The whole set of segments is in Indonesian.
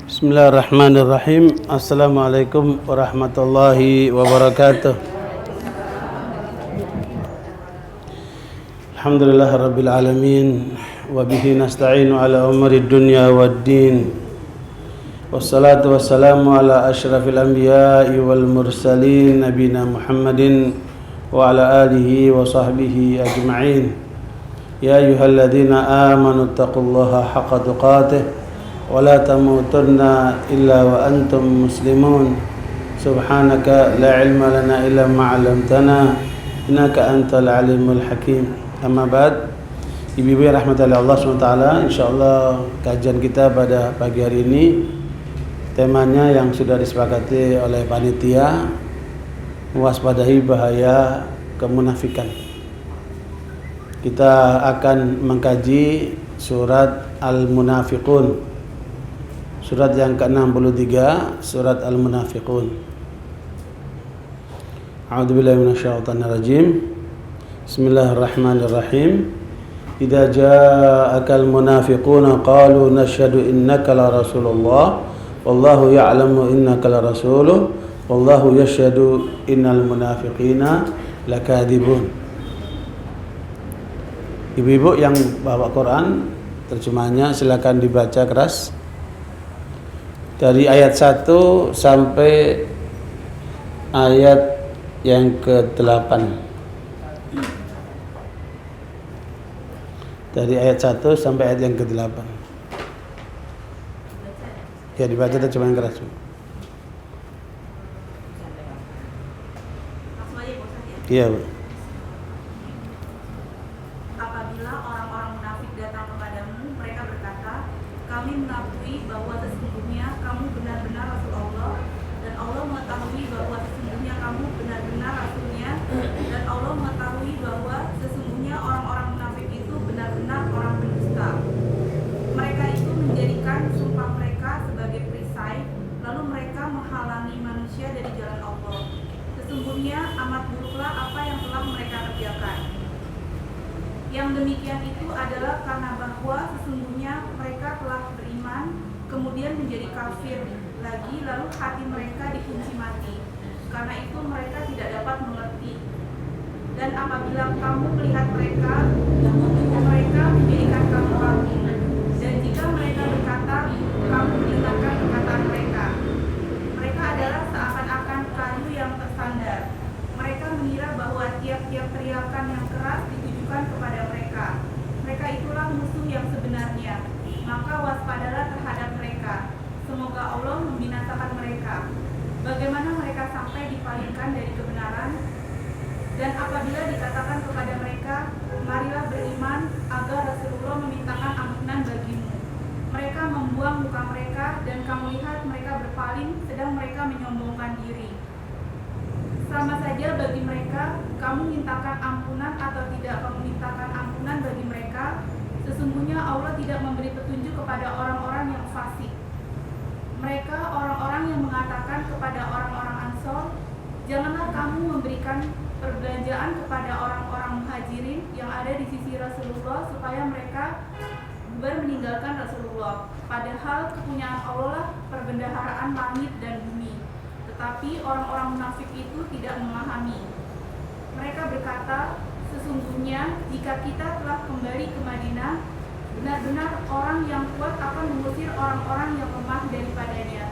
Bismillahirrahmanirrahim. Assalamualaikum warahmatullahi wabarakatuh. Alhamdulillahirabbil alamin wa bihi nasta'inu ala umuri dunya waddin. Wassalatu wassalamu ala asyrafil anbiya'i wal mursalin nabiyina Muhammadin wa ala alihi wa sahbihi ajma'in. Ya ayyuhalladzina amanu taqullaha haqqa tuqatih wa la tamutunna illa wa antum muslimun. Subhanaka la ilma lana illa ma 'allamtana innaka antal alimul hakim. Amma ba'd. Ibu-ibu yang rahmati Allah SWT, insyaallah kajian kita pada pagi hari ini temanya yang sudah disepakati oleh panitia, mewaspadai bahaya kemunafikan. Kita akan mengkaji surat Al-Munafiqun, surat yang ke-63, surat Al-Munafiqun. A'udzubillahi minasyaitonir rajim. Bismillahirrahmanirrahim. Idza ja'akal munafiquna qalu nashhadu innaka la rasulullah wallahu ya'lamu innaka la rasuluh wallahu yashhadu innal munafiqina lakadzibun. Ibu-ibu yang bawa Quran, terjemahnya silakan dibaca keras dari ayat 1 sampai ayat yang ke-8. Dari ayat 1 sampai ayat yang ke-8. Ya, dibaca terjemahan keras. Iya, Bu. Apabila orang-orang munafik datang kepadamu, mereka berkata, kami mengakui bahwa sesungguhnya kamu benar-benar Rasul Allah, dan Allah mengetahui bahwa sesungguhnya kamu benar-benar Rasulnya, dan Allah mengetahui bahwa sesungguhnya orang-orang munafik itu benar-benar orang pendusta. Mereka itu menjadikan sumpah mereka sebagai perisai, lalu mereka menghalangi manusia dari jalan Allah. Sesungguhnya amat buruklah apa yang telah mereka kerjakan. Yang demikian itu adalah karena bahwa sesungguhnya mereka telah beriman, kemudian menjadi kafir lagi, lalu hati mereka dikunci mati. Karena itu mereka tidak dapat mengerti. Dan apabila kamu melihat mereka menjadikan kamu kagum. Dan jika mereka berkata, kamu mendengarkan perkataan mereka. Mereka adalah seakan-akan kayu yang tersandar. Mereka mengira bahwa tiap-tiap teriakan yang keras ditujukan kepada mereka. Mereka itulah musuh yang sebenarnya. Maka waspadalah terhadap mereka. Semoga Allah membinasakan mereka. Bagaimana mereka sampai dipalingkan dari kebenaran? Dan apabila dikatakan kepada mereka, marilah beriman agar Rasulullah memintakan ampunan bagimu. Mereka membuang muka mereka dan kamu lihat mereka berpaling sedang mereka menyombongkan diri. Sama saja bagi mereka, kamu mintakan ampunan atau tidak kamu mintakan ampunan bagi mereka, sesungguhnya Allah tidak memberi petunjuk kepada orang-orang yang fasik. Mereka orang-orang yang mengatakan kepada orang-orang Ansor, janganlah kamu memberikan perbelanjaan kepada orang-orang muhajirin yang ada di sisi Rasulullah supaya mereka bubar meninggalkan Rasulullah. Padahal kepunyaan Allah lah perbendaharaan langit dan bumi. Tetapi orang-orang munafik itu tidak memahami. Mereka berkata, sesungguhnya jika kita telah kembali ke Madinah, benar-benar orang yang kuat akan mengusir orang-orang yang lemah daripadanya.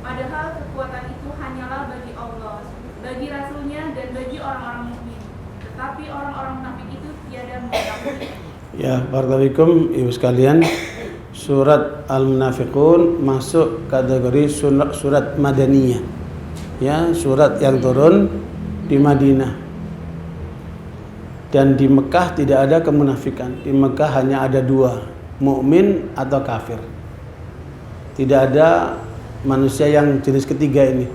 Padahal kekuatan itu hanyalah bagi Allah, bagi Rasulnya dan bagi orang-orang mukmin. Tetapi orang-orang munafik itu tiada mengetahui. Ya, barakallahu ibu sekalian, surat Al-Munafiqun masuk kategori surat Madaniyah. Ya, surat yang turun di Madinah. Dan di Mekah tidak ada kemunafikan. Di Mekah hanya ada dua, mukmin atau kafir. Tidak ada manusia yang jenis ketiga ini.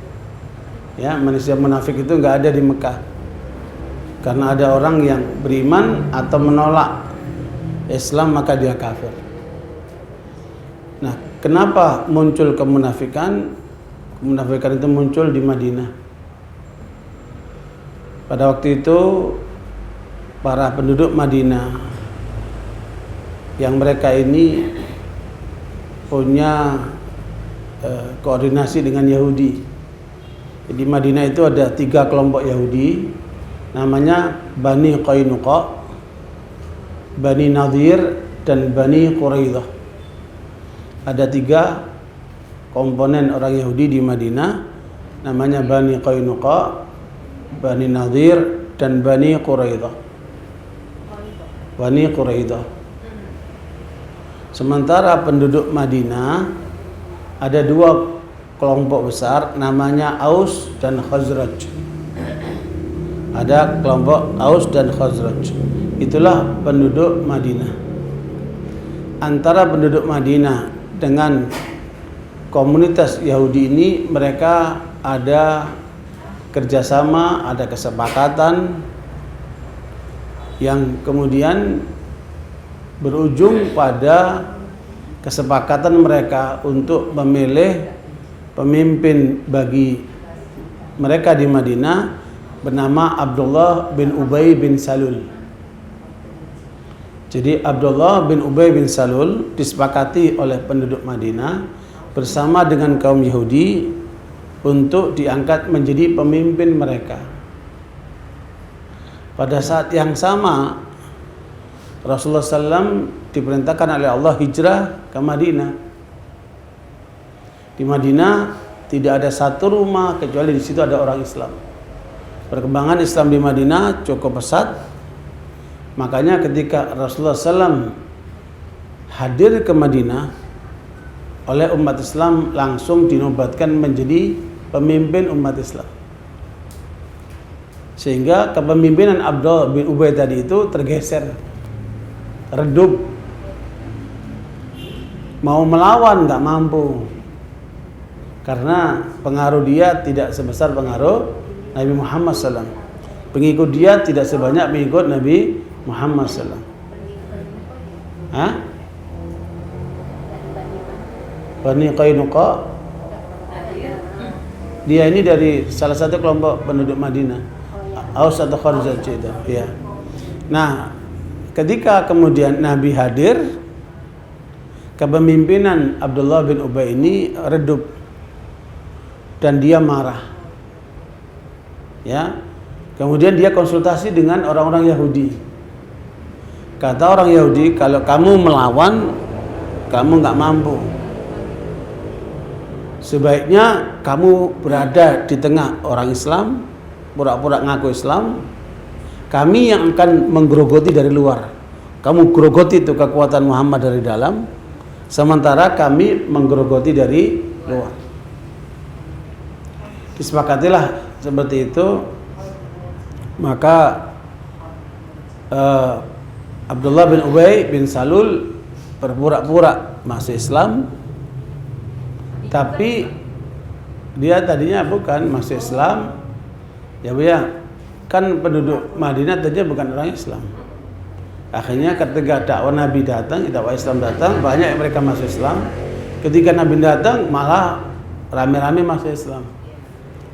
Ya, manusia munafik itu enggak ada di Mekah. Karena ada orang yang beriman atau menolak Islam maka dia kafir. Nah, kenapa muncul kemunafikan? Kemunafikan itu muncul di Madinah. Pada waktu itu para penduduk Madinah yang mereka ini punya koordinasi dengan Yahudi. Di Madinah itu ada 3 kelompok Yahudi, namanya Bani Qainuqa, Bani Nadir, dan Bani Quraidah. Ada 3 komponen orang Yahudi di Madinah, namanya Bani Qainuqa, Bani Nadir, dan Bani Quraidah. Bani Quraidah. Sementara penduduk Madinah ada 2 kelompok besar, namanya Aus dan Khazraj. Ada kelompok Aus dan Khazraj. Itulah penduduk Madinah. Antara penduduk Madinah dengan komunitas Yahudi ini, mereka ada kerjasama, ada kesepakatan yang kemudian berujung pada kesepakatan mereka untuk memilih pemimpin bagi mereka di Madinah bernama Abdullah bin Ubay bin Salul. Jadi Abdullah bin Ubay bin Salul disepakati oleh penduduk Madinah bersama dengan kaum Yahudi untuk diangkat menjadi pemimpin mereka. Pada saat yang sama Rasulullah SAW diperintahkan oleh Allah hijrah ke Madinah. Di Madinah tidak ada satu rumah kecuali di situ ada orang Islam. Perkembangan Islam di Madinah cukup pesat. Makanya ketika Rasulullah SAW hadir ke Madinah, oleh umat Islam langsung dinobatkan menjadi pemimpin umat Islam. Sehingga kepemimpinan Abdullah bin Ubay tadi itu tergeser, redup, mau melawan nggak mampu, karena pengaruh dia tidak sebesar pengaruh Nabi Muhammad SAW. Pengikut dia tidak sebanyak pengikut Nabi Muhammad SAW. Bani Qainuqa, dia ini dari salah satu kelompok penduduk Madinah, Aus atau Khazraj itu. Ya. Nah, ketika kemudian Nabi hadir, kepemimpinan Abdullah bin Ubay ini redup dan dia marah. Ya. Kemudian dia konsultasi dengan orang-orang Yahudi. Kata orang Yahudi, kalau kamu melawan, kamu nggak mampu. Sebaiknya kamu berada di tengah orang Islam, pura-pura ngaku Islam. Kami yang akan menggerogoti dari luar. Kamu gerogoti itu kekuatan Muhammad dari dalam, sementara kami menggerogoti dari luar. Disepakatilah seperti itu. Maka Abdullah bin Ubay bin Salul berpura-pura masuk Islam, tapi dia tadinya bukan masuk Islam. Ya Bu ya, kan penduduk Madinah tadinya bukan orang Islam. Akhirnya ketika dakwah Nabi datang, dakwah Islam datang, banyak yang mereka masuk Islam. Ketika Nabi datang, malah rame-rame masuk Islam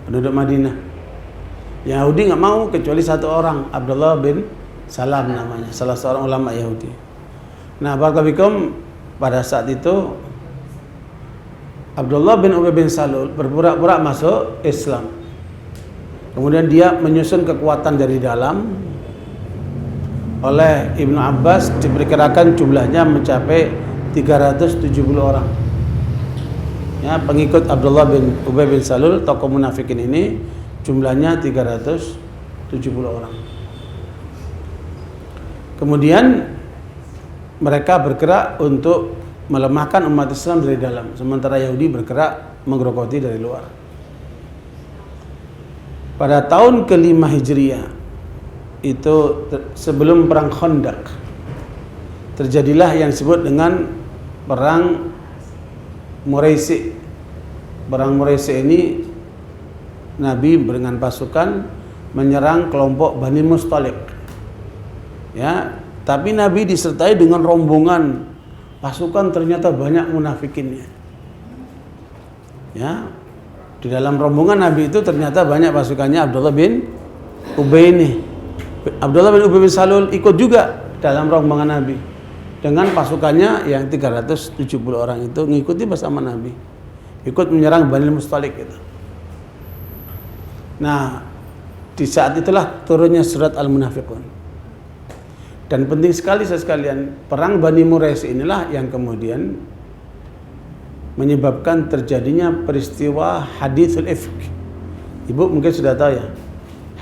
penduduk Madinah. Yahudi nggak mau kecuali satu orang, Abdullah bin Salam namanya, salah seorang ulama Yahudi. Nah, barakallahu pada saat itu Abdullah bin Ubay bin Salul berpura-pura masuk Islam. Kemudian dia menyusun kekuatan dari dalam. Oleh Ibnu Abbas diperkirakan jumlahnya mencapai 370 orang. Ya, pengikut Abdullah bin Ubay bin Salul, tokoh munafikin ini jumlahnya 370 orang. Kemudian mereka bergerak untuk melemahkan umat Islam dari dalam, sementara Yahudi bergerak menggerogoti dari luar. Pada tahun ke-5 Hijriah, itu sebelum perang Khandaq, terjadilah yang disebut dengan perang Muraisi. Perang Muraisi ini Nabi dengan pasukan menyerang kelompok Bani Mustalik. Ya, tapi Nabi disertai dengan rombongan pasukan, ternyata banyak munafikinnya. Ya, di dalam rombongan Nabi itu ternyata banyak pasukannya Abdullah bin Ubay ini. Abdullah bin Ubay bin Salul ikut juga dalam rombongan Nabi dengan pasukannya yang 370 orang itu, ngikuti bersama Nabi. ikut menyerang Bani Mustalik itu. Nah, di saat itulah turunnya surat Al-Munafiqun. Dan penting sekali sekalian, perang Bani Muraisi inilah yang kemudian menyebabkan terjadinya peristiwa Haditsul Ifk. Ibu mungkin sudah tahu ya.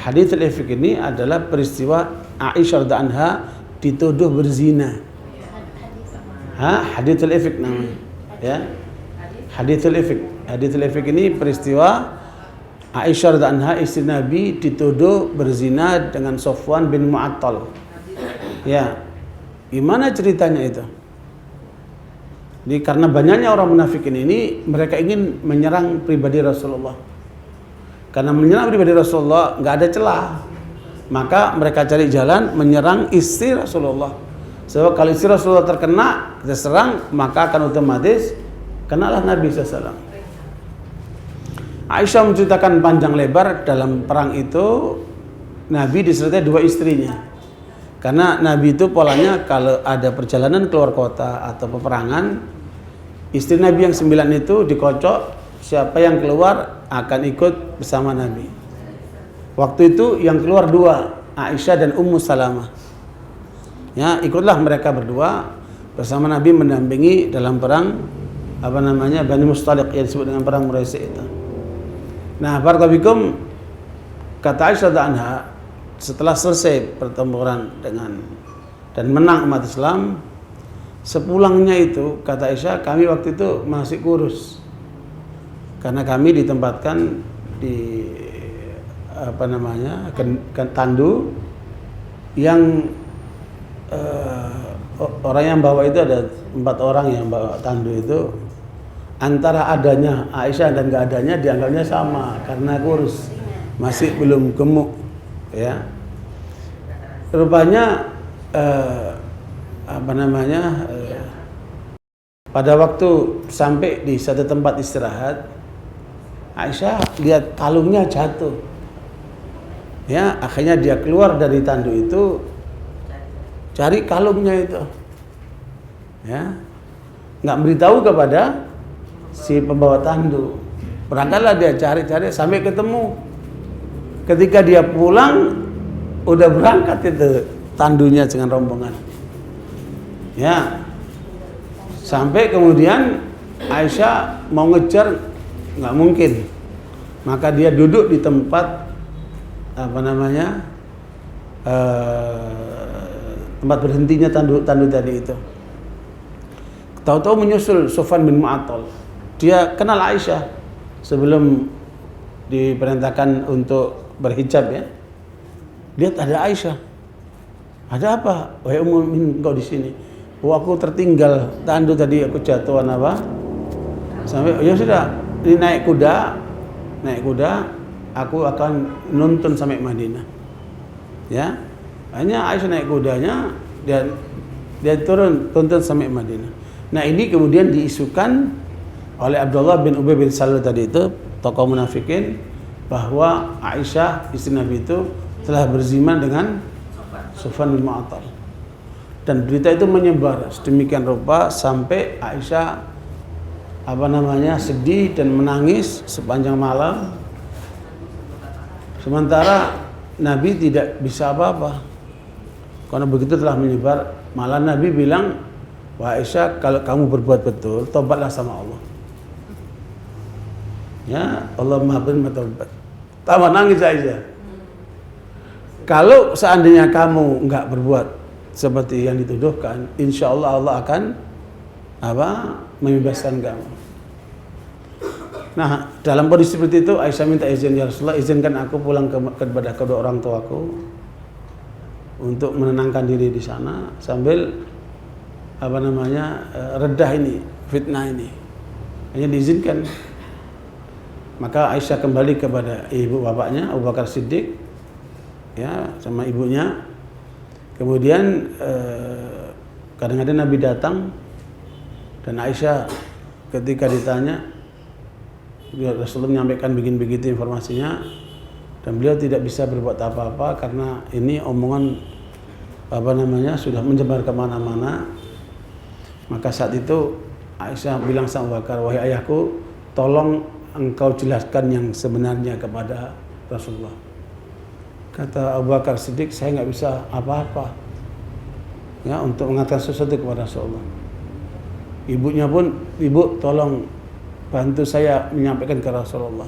Haditsul Ifk ini adalah peristiwa Aisyah radhiyallahu anha dituduh berzina. Haditsul Ifk namanya. Ya. Haditsul Ifk. Haditsul Ifk ini peristiwa Aisyah radhiyallahu anha istri Nabi dituduh berzina dengan Sofwan bin Mu'attal. Ya. Gimana ceritanya itu? Jadi karena banyaknya orang munafikin ini, mereka ingin menyerang pribadi Rasulullah. Karena menyerang pribadi Rasulullah nggak ada celah, maka mereka cari jalan menyerang istri Rasulullah. Sebab kalau istri Rasulullah terkena, terserang, maka akan otomatis kenalah Nabi SAW. Aisyah menceritakan panjang lebar dalam perang itu, Nabi disertai 2 istrinya. Karena Nabi itu polanya kalau ada perjalanan keluar kota atau peperangan, istri Nabi yang 9 itu dikocok, siapa yang keluar akan ikut bersama Nabi. Waktu itu yang keluar 2, Aisyah dan Ummu Salamah. Ya, ikutlah mereka berdua bersama Nabi mendampingi dalam perang Bani Mustalik yang disebut dengan perang Muraisi itu. Nah, barakallahu kata Aisyah anha, setelah selesai pertempuran dan menang umat Islam, sepulangnya itu kata Aisyah, kami waktu itu masih kurus karena kami ditempatkan di tandu yang orang yang bawa itu ada 4 orang yang bawa tandu itu, antara adanya Aisyah dan gak adanya dianggapnya sama karena kurus, masih belum gemuk. Ya, rupanya pada waktu sampai di satu tempat istirahat, Aisyah lihat kalungnya jatuh. Ya, akhirnya dia keluar dari tandu itu, cari kalungnya itu. Ya, nggak beritahu kepada si pembawa tandu. Berangkatlah dia cari-cari sampai ketemu. Ketika dia pulang, udah berangkat itu tandunya dengan rombongan. Ya, sampai kemudian Aisyah mau ngejar, nggak mungkin. Maka dia duduk di tempat tempat berhentinya tandu tadi itu. Tahu-tahu menyusul Sofwan bin Mu'attal. Dia kenal Aisyah sebelum diperintahkan untuk berhijab ya. Lihat ada Aisyah. Ada apa? Wahai Ummul Mukminin, kau di sini. Oh, aku tertinggal tandu tadi, aku jatuhan apa? Sampai ya sudah, ini naik kuda, aku akan nuntun sampai Madinah. Ya. Hanya Aisyah naik kudanya dan dia tuntun sampai Madinah. Nah, ini kemudian diisukan oleh Abdullah bin Ubay bin Salul tadi itu, tokoh munafikin, bahwa Aisyah istri Nabi itu telah berzina dengan Sofwan bin Mu'attal. Dan berita itu menyebar sedemikian rupa sampai Aisyah sedih dan menangis sepanjang malam. Sementara Nabi tidak bisa apa-apa. Karena begitu telah menyebar, malah Nabi bilang, wah Aisyah, kalau kamu berbuat betul, tobatlah sama Allah. Ya, Allah Maha Penerima taubat. Tambah nangis Aisyah. Kalau seandainya kamu enggak berbuat seperti yang dituduhkan, insya Allah Allah akan membebaskan kamu. Nah, dalam kondisi seperti itu Aisyah minta izin, ya Rasulullah, izinkan aku pulang kepada kedua orang tuaku untuk menenangkan diri di sana sambil redah ini fitnah ini. Hanya diizinkan. Maka Aisyah kembali kepada ibu bapaknya Abu Bakar Siddiq, ya, sama ibunya. Kemudian kadang-kadang Nabi datang dan Aisyah ketika ditanya, Rasulullah menyampaikan begini-begitu informasinya, dan beliau tidak bisa berbuat apa-apa karena ini omongan sudah menyebar kemana-mana. Maka saat itu Aisyah bilang sama Abu Bakar, wahai ayahku, tolong engkau jelaskan yang sebenarnya kepada Rasulullah. Kata Abu Bakar Siddiq, saya nggak bisa apa-apa ya untuk mengatakan sesuatu kepada Rasulullah. Ibunya pun, ibu tolong bantu saya menyampaikan ke Rasulullah.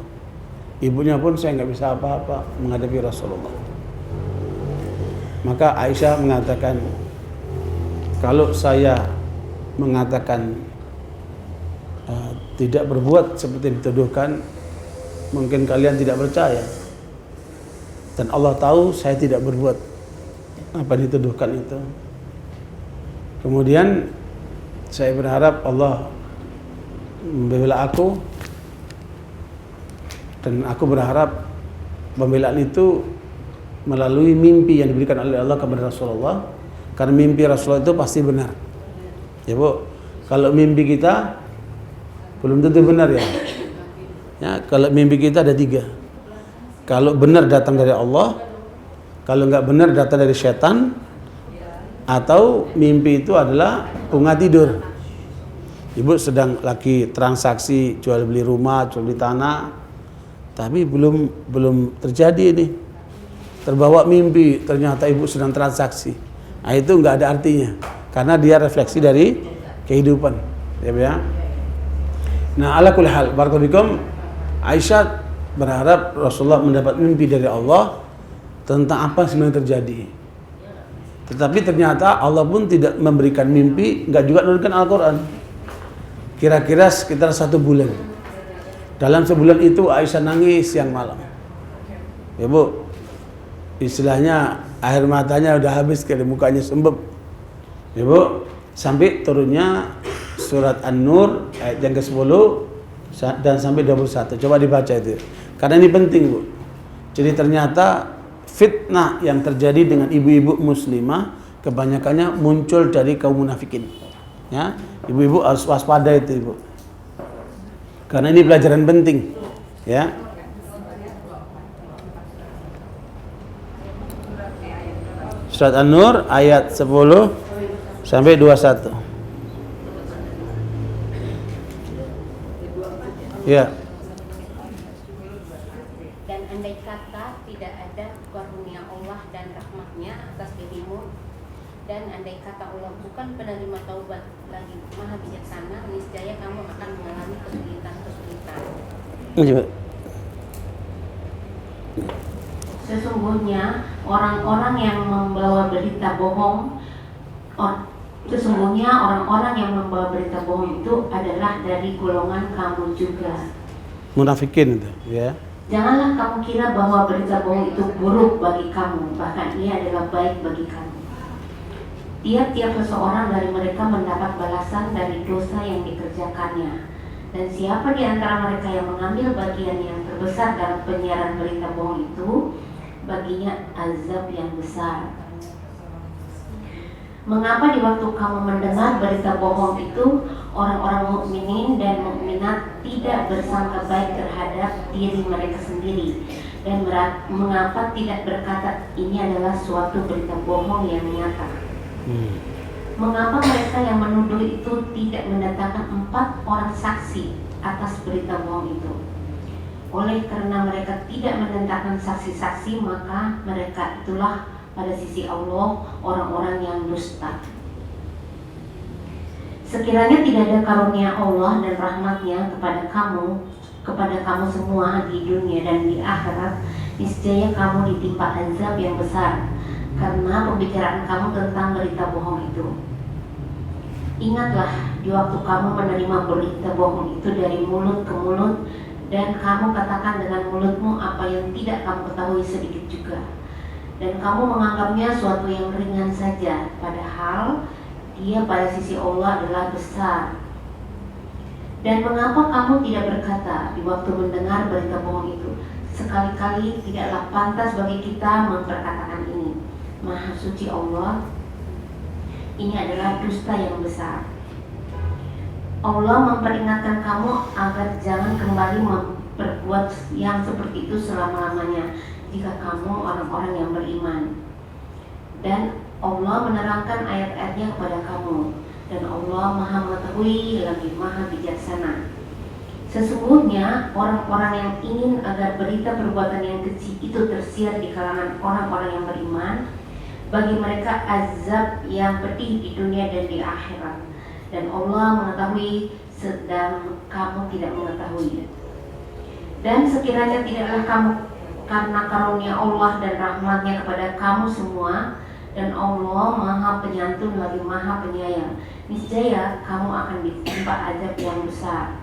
Ibunya pun, saya nggak bisa apa-apa menghadapi Rasulullah. Maka Aisyah mengatakan, kalau saya mengatakan tidak berbuat seperti dituduhkan, mungkin kalian tidak percaya. Dan Allah tahu saya tidak berbuat apa dituduhkan itu. Kemudian saya berharap Allah membela aku, dan aku berharap pembelaan itu melalui mimpi yang diberikan oleh Allah kepada Rasulullah, karena mimpi Rasulullah itu pasti benar. Ya Bu, kalau mimpi kita belum tentu benar ya. Ya, kalau mimpi kita ada 3. Kalau benar datang dari Allah, kalau nggak benar datang dari setan, atau mimpi itu adalah bunga tidur. Ibu sedang lagi transaksi jual beli rumah, jual beli tanah, tapi belum terjadi ini. Terbawa mimpi, ternyata ibu sedang transaksi. Nah, itu nggak ada artinya, karena dia refleksi dari kehidupan. Ya. Nah, ala kulli hal, barakallahu fikum, Aisyah berharap Rasulullah mendapat mimpi dari Allah tentang apa sebenarnya terjadi. Tetapi ternyata Allah pun tidak memberikan mimpi, nggak juga menurunkan Al-Quran. Kira-kira sekitar 1 bulan. Dalam sebulan itu Aisyah nangis siang malam. Ya Bu, istilahnya air matanya udah habis, dari mukanya sembab. Ya Bu, sampai turunnya surat An-Nur ayat yang ke-10 dan sampai 21. Coba dibaca itu. Karena ini penting Bu. Jadi ternyata fitnah yang terjadi dengan ibu-ibu muslimah kebanyakannya muncul dari kaum munafikin. Ya, ibu-ibu harus waspada itu Ibu. Karena ini pelajaran penting. Ya. Surat An-Nur ayat 10 sampai 21. Ya. Dan andai kata tidak ada karunia Allah dan rahmatnya atas dirimu, dan andai kata Allah bukan penerima taubat lagi maha bijaksana, niscaya kamu akan mengalami kesulitan-kesulitan. Sesungguhnya orang-orang yang membawa berita bohong itu adalah dari golongan kamu juga. Munafikin itu, ya. Janganlah kamu kira bahwa berita bohong itu buruk bagi kamu, bahkan ia adalah baik bagi kamu. Tiap-tiap seseorang dari mereka mendapat balasan dari dosa yang dikerjakannya. Dan siapa di antara mereka yang mengambil bagian yang terbesar dalam penyiaran berita bohong itu, baginya azab yang besar. Mengapa di waktu kamu mendengar berita bohong itu, orang-orang mukminin dan mukminat tidak bersangka baik terhadap diri mereka sendiri, dan mengapa tidak berkata ini adalah suatu berita bohong yang nyata? Mengapa mereka yang menuduh itu tidak mendatangkan 4 orang saksi atas berita bohong itu? Oleh karena mereka tidak mendatangkan saksi-saksi, maka mereka itulah pada sisi Allah orang-orang yang dusta. Sekiranya tidak ada karunia Allah dan rahmatnya kepada kamu semua di dunia dan di akhirat, niscaya kamu ditimpa azab yang besar karena pembicaraan kamu tentang berita bohong itu. Ingatlah di waktu kamu menerima berita bohong itu dari mulut ke mulut, dan kamu katakan dengan mulutmu apa yang tidak kamu ketahui sedikit juga, dan kamu menganggapnya suatu yang ringan saja, padahal dia pada sisi Allah adalah besar. Dan mengapa kamu tidak berkata di waktu mendengar berita bohong itu, sekali-kali tidaklah pantas bagi kita memperkatakan ini, Maha suci Allah, ini adalah dusta yang besar. Allah memperingatkan kamu agar jangan kembali memperbuat yang seperti itu selama-lamanya jika kamu orang-orang yang beriman. Dan Allah menerangkan ayat-ayatnya kepada kamu, dan Allah Maha mengetahui lagi Maha bijaksana. Sesungguhnya orang-orang yang ingin agar berita perbuatan yang keji itu tersiar di kalangan orang-orang yang beriman, bagi mereka azab yang pedih di dunia dan di akhirat. Dan Allah mengetahui sedang kamu tidak mengetahui. Dan sekiranya tidaklah kamu karena karunia Allah dan rahmatnya kepada kamu semua, dan Allah Maha Penyantun lagi Maha Penyayang, niscaya kamu akan ditimpa azab yang besar.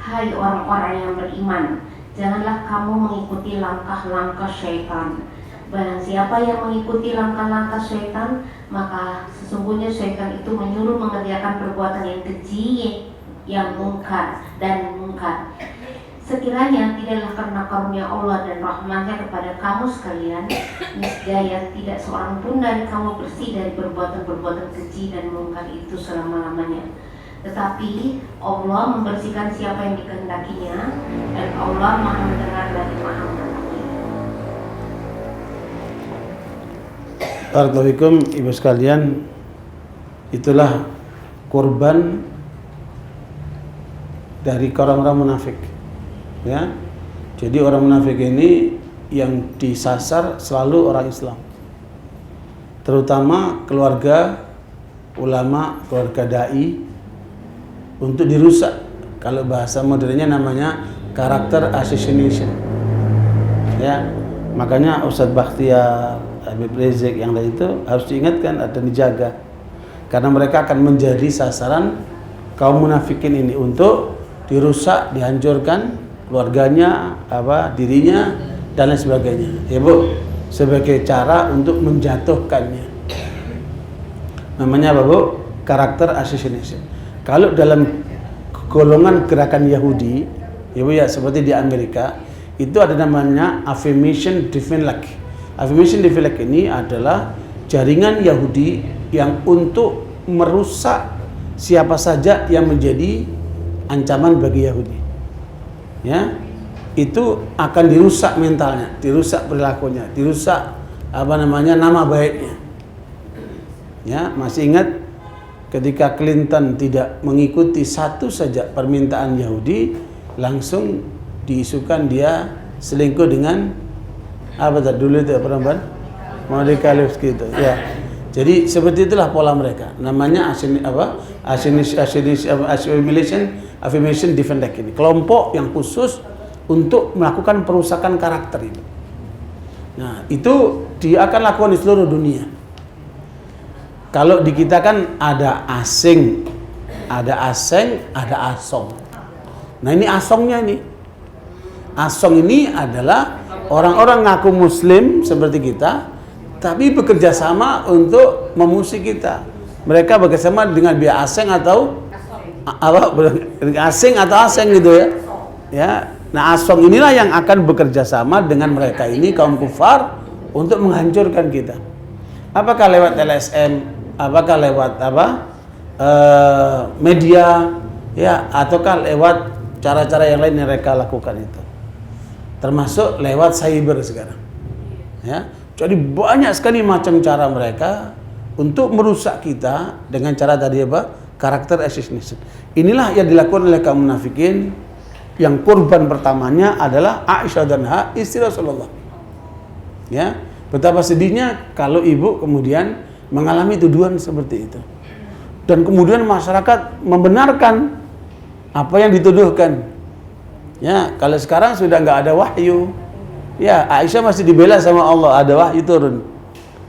Hai orang-orang yang beriman, janganlah kamu mengikuti langkah-langkah syaitan. Barang siapa yang mengikuti langkah-langkah syaitan, maka sesungguhnya syaitan itu menyuruh mengerjakan perbuatan yang keji, yang mungkar dan mungkar. Sekiranya tidaklah karena karunia Allah dan rahmatnya kepada kamu sekalian, niscaya tidak seorang pun dari kamu bersih dari perbuatan-perbuatan keji dan mungkar itu selama-lamanya. Tetapi Allah membersihkan siapa yang dikehendakinya, dan Allah Maha mendengar lagi Maha mengetahui. Barakallahu ibu sekalian, itulah korban dari orang-orang munafik. Ya, jadi orang munafik ini yang disasar selalu orang Islam, terutama keluarga ulama, keluarga dai, untuk dirusak. Kalau bahasa modernnya namanya karakter assassination. Ya, makanya Ustadz Bakhtiar, Habib Rizik yang tadi itu harus diingatkan dan dijaga, karena mereka akan menjadi sasaran kaum munafikin ini untuk dirusak, dihancurkan keluarganya, dirinya dan lain sebagainya. Ya Bu, sebagai cara untuk menjatuhkannya. Namanya apa Bu? Karakter assassination. Kalau dalam golongan gerakan Yahudi, ya Bu ya, seperti di Amerika, itu ada namanya Affirmation Defense League. Affirmation Defense League ini adalah jaringan Yahudi yang untuk merusak siapa saja yang menjadi ancaman bagi Yahudi. Ya, itu akan dirusak mentalnya, dirusak perilakunya, dirusak nama baiknya. Ya, masih ingat ketika Clinton tidak mengikuti satu saja permintaan Yahudi, langsung diisukan dia selingkuh dengan dulu itu perempuan Monica Lewinsky itu. Ya, jadi seperti itulah pola mereka. Namanya Affirmation Defense League ini, kelompok yang khusus untuk melakukan perusakan karakter ini. Nah, itu dia akan lakukan di seluruh dunia. Kalau di kita kan ada asing, ada aseng, ada asong. Nah, ini asongnya nih. Asong ini adalah orang-orang ngaku muslim seperti kita, tapi bekerja sama untuk memusuhi kita. Mereka bekerjasama dengan biaya asing atau asing gitu ya. Ya. Nah, asong inilah yang akan bekerja sama dengan mereka ini, kaum kufar, untuk menghancurkan kita. Apakah lewat LSM, apakah lewat media, ya, ataukah lewat cara-cara yang lain yang mereka lakukan itu. Termasuk lewat cyber sekarang. Ya. Jadi banyak sekali macam cara mereka untuk merusak kita dengan cara tadi karakter assassination. Inilah yang dilakukan oleh kaum munafikin, yang korban pertamanya adalah Aisyah dan istri Rasulullah. Ya, betapa sedihnya kalau ibu kemudian mengalami tuduhan seperti itu. Dan kemudian masyarakat membenarkan apa yang dituduhkan. Ya, kalau sekarang sudah nggak ada wahyu. Ya, Aisyah masih dibela sama Allah, ada wahyu turun.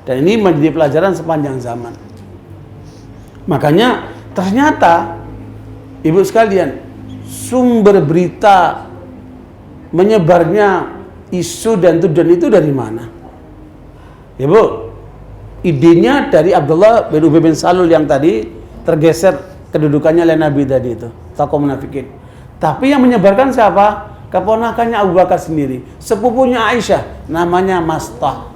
Dan ini menjadi pelajaran sepanjang zaman. Makanya ternyata ibu sekalian, sumber berita menyebarnya isu dan tuduhan itu dari mana? Ya Bu, idenya dari Abdullah bin Ubay bin Salul yang tadi tergeser kedudukannya oleh Nabi tadi itu, tokoh munafikin. Tapi yang menyebarkan siapa? Keponakannya Abu Bakar sendiri, sepupunya Aisyah, namanya Mastah.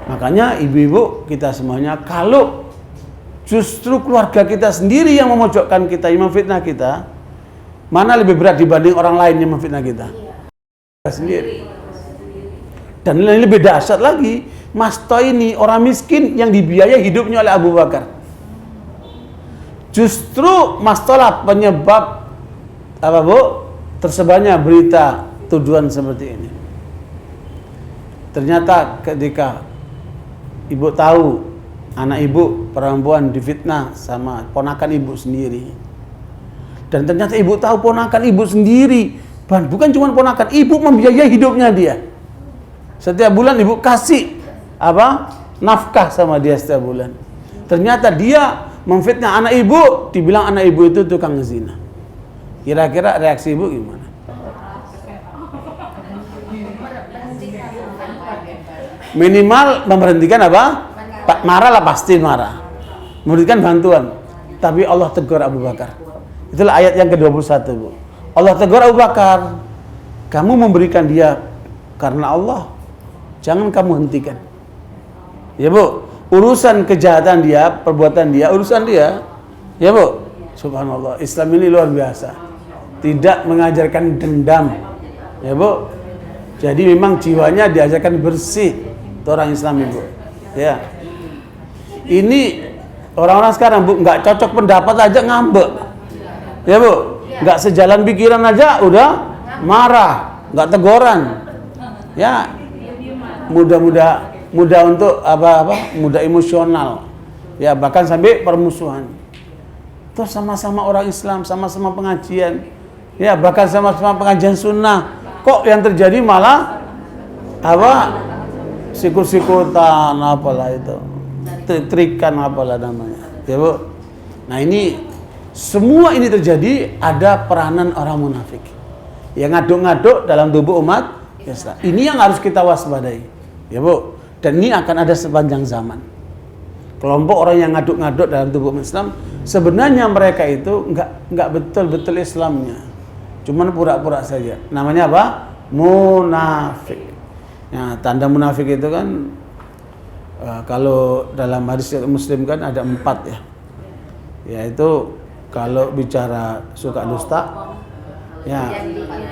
Makanya ibu-ibu kita semuanya, kalau justru keluarga kita sendiri yang memojokkan kita, yang memfitnah kita, mana lebih berat dibanding orang lain yang memfitnah kita? Sendiri. Dan yang lebih dahsyat lagi, Mastah ini orang miskin yang dibiayai hidupnya oleh Abu Bakar. Justru masalah penyebab apa Bu? Tersebarnya berita tuduhan seperti ini. Ternyata ketika ibu tahu anak ibu perempuan difitnah sama ponakan ibu sendiri, dan ternyata ibu tahu ponakan ibu sendiri, bukan cuma ponakan, ibu membiayai hidupnya dia. Setiap bulan ibu kasih nafkah sama dia setiap bulan. Ternyata dia memfitnah anak ibu, dibilang anak ibu itu tukang zina. Kira-kira reaksi ibu gimana? Minimal memberhentikan marah lah, pasti marah. Memberikan bantuan. Tapi Allah tegur Abu Bakar. Itulah ayat yang ke-21, Bu. Allah tegur Abu Bakar, kamu memberikan dia karena Allah, jangan kamu hentikan. Ya Bu, urusan kejahatan dia, perbuatan dia, urusan dia. Ya Bu, subhanallah, Islam ini luar biasa. Tidak mengajarkan dendam. Ya Bu, jadi memang jiwanya diajarkan bersih. Itu orang Islam Ibu. Ya. Ini orang-orang sekarang Bu, nggak cocok pendapat aja ngambek. Ya Bu, nggak sejalan pikiran aja udah marah, nggak teguran. Ya, mudah untuk mudah emosional. Ya, bahkan sampai permusuhan. Terus sama-sama orang Islam, sama-sama pengajian. Ya, bahkan sama-sama pengajian sunnah. Kok yang terjadi malah sikut-sikutan apalah itu. Trikan apalah namanya. Ya, Bu. Nah, ini semua ini terjadi ada peranan orang munafik yang ngaduk-ngaduk dalam tubuh umat Islam. Ini yang harus kita waspadai. Ya, Bu. Dan ini akan ada sepanjang zaman. Kelompok orang yang ngaduk-ngaduk dalam tubuh Islam, sebenarnya mereka itu enggak betul-betul Islamnya. Cuman pura-pura saja. Namanya apa? Munafik. Nah, tanda munafik itu kan kalau dalam hadis Muslim kan ada 4 ya. Yaitu kalau bicara suka dusta, ya.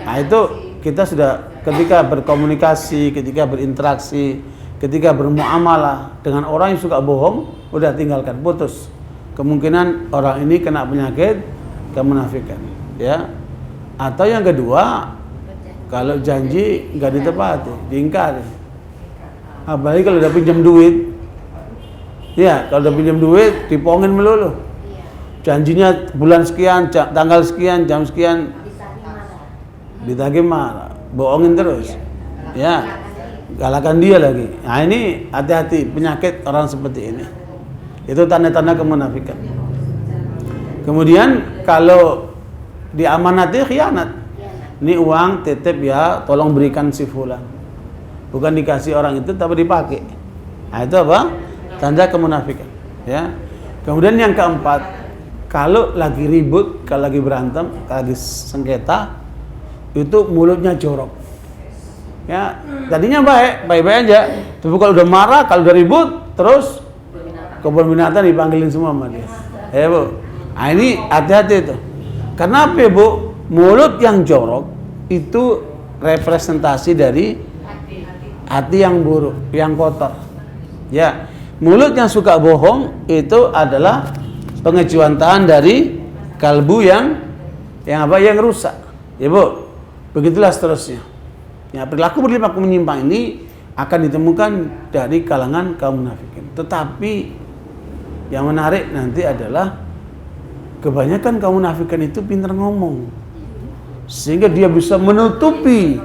Nah, itu kita sudah ketika berkomunikasi, ketika berinteraksi, ketika bermuamalah dengan orang yang suka bohong, udah tinggalkan, putus. Kemungkinan orang ini kena penyakit kemunafikan, ya. Atau yang kedua, kalau janji nggak ditepati, diingkari. Apalagi kalau udah pinjam duit, ya, kalau udah pinjam duit, dipohongin melulu. Janjinya bulan sekian, tanggal sekian, jam sekian, ditagih marah, bohongin terus, ya. Galakan dia lagi. Nah, ini hati-hati penyakit orang seperti ini. Itu tanda-tanda kemunafikan. Kemudian kalau diamanati khianat. Ini uang titip ya, tolong berikan si fulan. Bukan dikasih orang itu tapi dipakai. Nah, itu apa? Tanda kemunafikan, ya. Kemudian yang keempat, kalau lagi ribut, kalau lagi berantem, kalau lagi sengketa, itu mulutnya jorok. Ya, tadinya baik-baik aja. Tapi kalau udah marah, kalau udah ribut, terus kebun binatang dipanggilin semua sama dia. Ya, Bu. Nah, ini hati-hati itu. Kenapa, Bu? Mulut yang jorok itu representasi dari hati yang buruk, yang kotor. Ya, mulut yang suka bohong itu adalah pengejuantaan dari kalbu yang rusak. Ya, Bu. Begitulah seterusnya. Ya, perilaku menyimpang ini akan ditemukan dari kalangan kaum munafikin. Tetapi yang menarik nanti adalah kebanyakan kaum munafikin itu pintar ngomong, sehingga dia bisa menutupi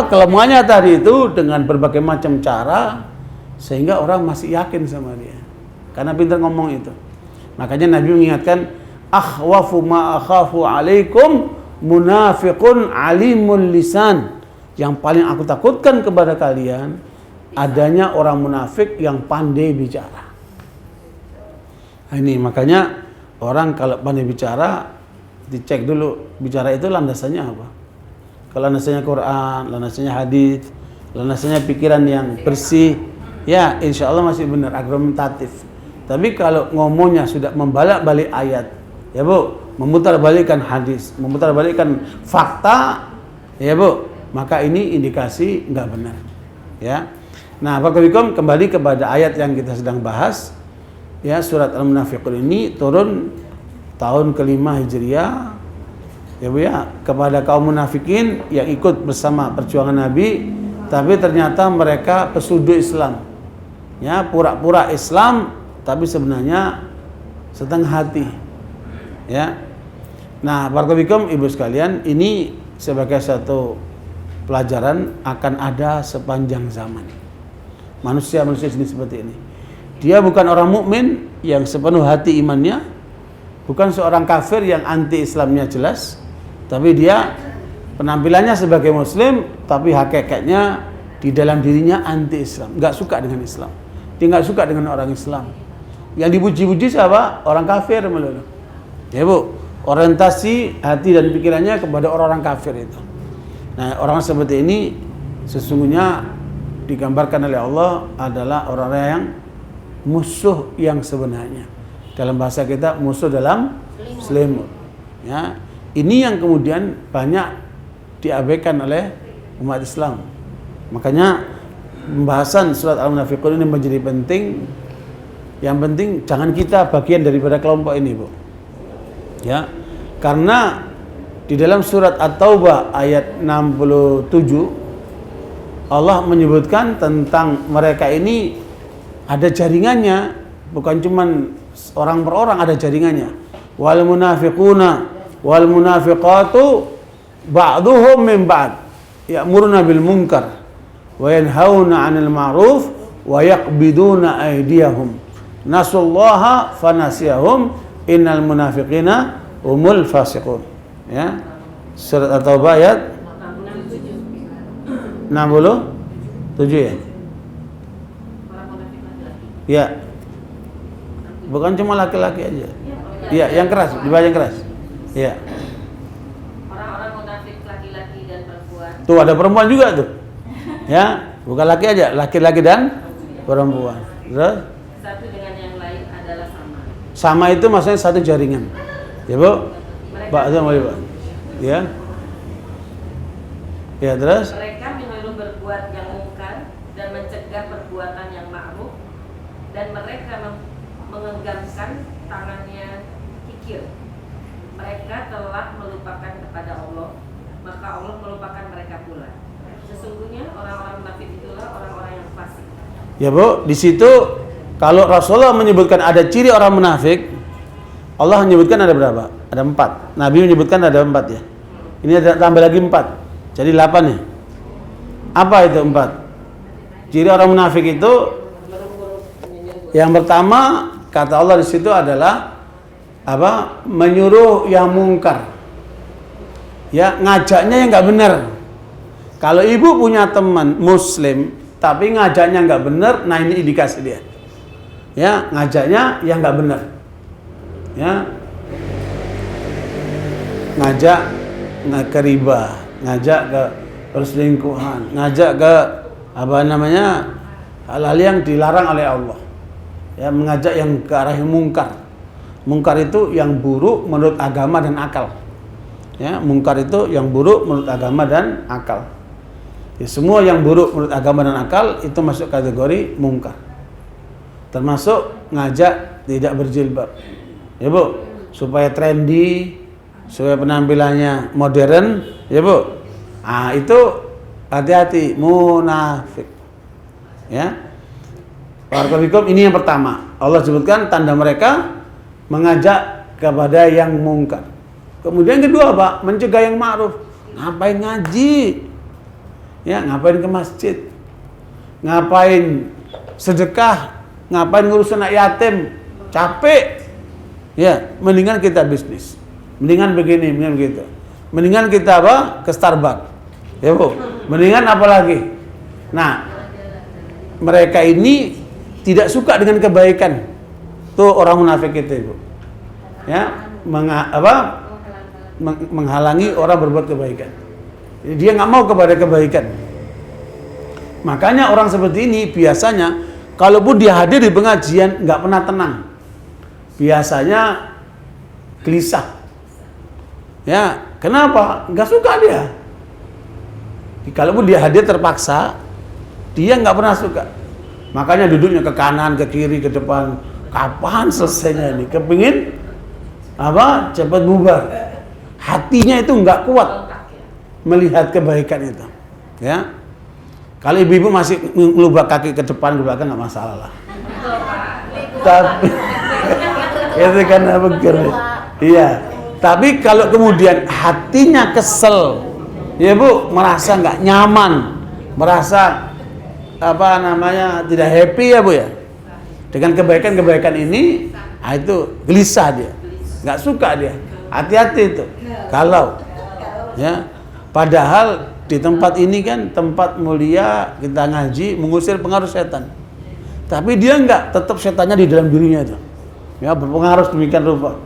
kelemahannya tadi itu dengan berbagai macam cara, sehingga orang masih yakin sama dia karena pintar ngomong itu. Makanya Nabi mengingatkan, akhwafu ma akhafu alaikum munafiqun alimul lisan. Yang paling aku takutkan kepada kalian adanya orang munafik yang pandai bicara. Nah, ini makanya orang kalau pandai bicara dicek dulu bicara itu landasannya apa. Kalau landasannya Quran, landasannya hadis, landasannya pikiran yang bersih, ya insya Allah masih benar, argumentatif. Tapi kalau ngomongnya sudah membalak-balik ayat, ya Bu, memutarbalikkan hadis, memutarbalikkan fakta, ya Bu, maka ini indikasi nggak benar, ya. Nah, Bapak-Ibu kembali kepada ayat yang kita sedang bahas, ya, surat Al-Munafiqun ini turun tahun ke-5 Hijriah, ya Bu ya, kepada kaum munafikin yang ikut bersama perjuangan Nabi, tapi ternyata mereka pesudu Islam. Ya, pura-pura Islam tapi sebenarnya setengah hati. Ya. Nah, barakallahu Ibu sekalian, ini sebagai satu pelajaran akan ada sepanjang zaman. Manusia-manusia jenis seperti ini. Dia bukan orang mukmin yang sepenuh hati imannya, bukan seorang kafir yang anti Islamnya jelas, tapi dia penampilannya sebagai muslim, tapi hakikatnya di dalam dirinya anti Islam, nggak suka dengan Islam. Dia nggak suka dengan orang Islam. Yang dipuji-puji siapa? Orang kafir melulu. Ya Bu, orientasi hati dan pikirannya kepada orang-orang kafir itu. Nah, orang seperti ini sesungguhnya digambarkan oleh Allah adalah orang-orang yang musuh yang sebenarnya. Dalam bahasa kita musuh dalam selimut. Ya, ini yang kemudian banyak diabaikan oleh umat Islam. Makanya pembahasan surat Al-Munafiqun ini menjadi penting. Yang penting jangan kita bagian daripada kelompok ini, Bu. Ya. Karena di dalam surat At-Taubah ayat 67 Allah menyebutkan tentang mereka ini ada jaringannya, bukan cuman orang per orang, ada jaringannya. Wal munafiquna wal munafiqatu ba'duhum min ba'd ya'muruna bil munkar wa yanhauna 'anil ma'ruf wa yaqbiduna aydiyahum nasullaha fanasiyahum innal munafiqina humul fasiqun. Ya. Surat At-Taubah ayat 67 ya. Ya. Bukan cuma laki-laki aja. Iya, yang keras, dibaca yang keras. Iya. Orang-orang munafik laki-laki dan perempuan. Tuh ada perempuan juga tuh. Ya, bukan laki aja, laki-laki dan perempuan. Terus Satu dengan yang lain adalah sama. sama itu maksudnya satu jaringan. Ya, Bu? Pak, ya. Ya, terus Mereka menyuruh berbuat yang mungkar dan mencegah perbuatan yang ma'ruf, dan mereka menggenggamkan tangannya kikir. Mereka telah melupakan kepada Allah, maka Allah melupakan mereka pula. Sesungguhnya orang-orang munafik itulah orang-orang yang fasik. ya, Bu, di situ kalau Rasulullah menyebutkan ada ciri orang munafik, Allah menyebutkan ada berapa? Ada 4. Nabi menyebutkan ada 4 ya. Ini ada tambah lagi 4. Jadi 8 ya. Apa itu 4? Ciri orang munafik itu yang pertama kata Allah di situ adalah apa? Menyuruh yang mungkar. Ya, ngajaknya yang nggak benar. Kalau ibu punya teman muslim tapi ngajaknya nggak benar, nah ini indikasi dia. Ya, ngajaknya yang nggak benar. Ya, ngajak ke riba, ngajak ke perselingkuhan, ngajak ke apa namanya hal-hal yang dilarang oleh Allah. Ya, mengajak yang ke arah yang mungkar. Mungkar itu yang buruk menurut agama dan akal. Ya, mungkar itu yang buruk menurut agama dan akal. Ya, semua yang buruk menurut agama dan akal itu masuk kategori mungkar. Termasuk ngajak tidak berjilbab. Ya, Bu, supaya trendy, supaya penampilannya modern, ya, Bu. Ah, itu hati-hati, munafik. Ya. Barakallahu ini yang pertama. Allah sebutkan tanda mereka mengajak kepada yang mungkar. Kemudian kedua, Pak, mencegah yang ma'ruf. Ngapain ngaji? Ya, ngapain ke masjid? Ngapain sedekah? Ngapain ngurus anak yatim? Capek. Ya, mendingan kita bisnis. Mendingan begini, mendingan begitu. Mendingan kita apa? Ke Starbucks. Ya, Bu. Mendingan apa lagi? Nah, mereka ini tidak suka dengan kebaikan. Tuh orang munafik itu, Ibu. Ya, menghalangi orang berbuat kebaikan. Jadi dia nggak mau kepada kebaikan. Makanya orang seperti ini biasanya kalaupun dia hadir di pengajian nggak pernah tenang. Biasanya gelisah. Ya, kenapa? Nggak suka dia. Kalaupun dia hadir terpaksa, dia nggak pernah suka. Makanya duduknya ke kanan, ke kiri, ke depan. Kapan selesainya ini? Kepingin cepat bubar. Hatinya itu nggak kuat melihat kebaikan itu. Ya. Kalau ibu-ibu masih ngelubrak kaki ke depan ke belakang nggak masalah lah. Tapi itu karena begitu. Iya. Tapi kalau kemudian hatinya kesel, ya Bu, merasa nggak nyaman, merasa tidak happy ya Bu ya, dengan kebaikan-kebaikan ini, itu gelisah dia, nggak suka dia. Hati-hati itu. Kalau ya, padahal di tempat ini kan tempat mulia, kita ngaji mengusir pengaruh setan. Tapi dia enggak, tetap setannya di dalam dirinya itu. Ya, berpengaruh demikian rupa.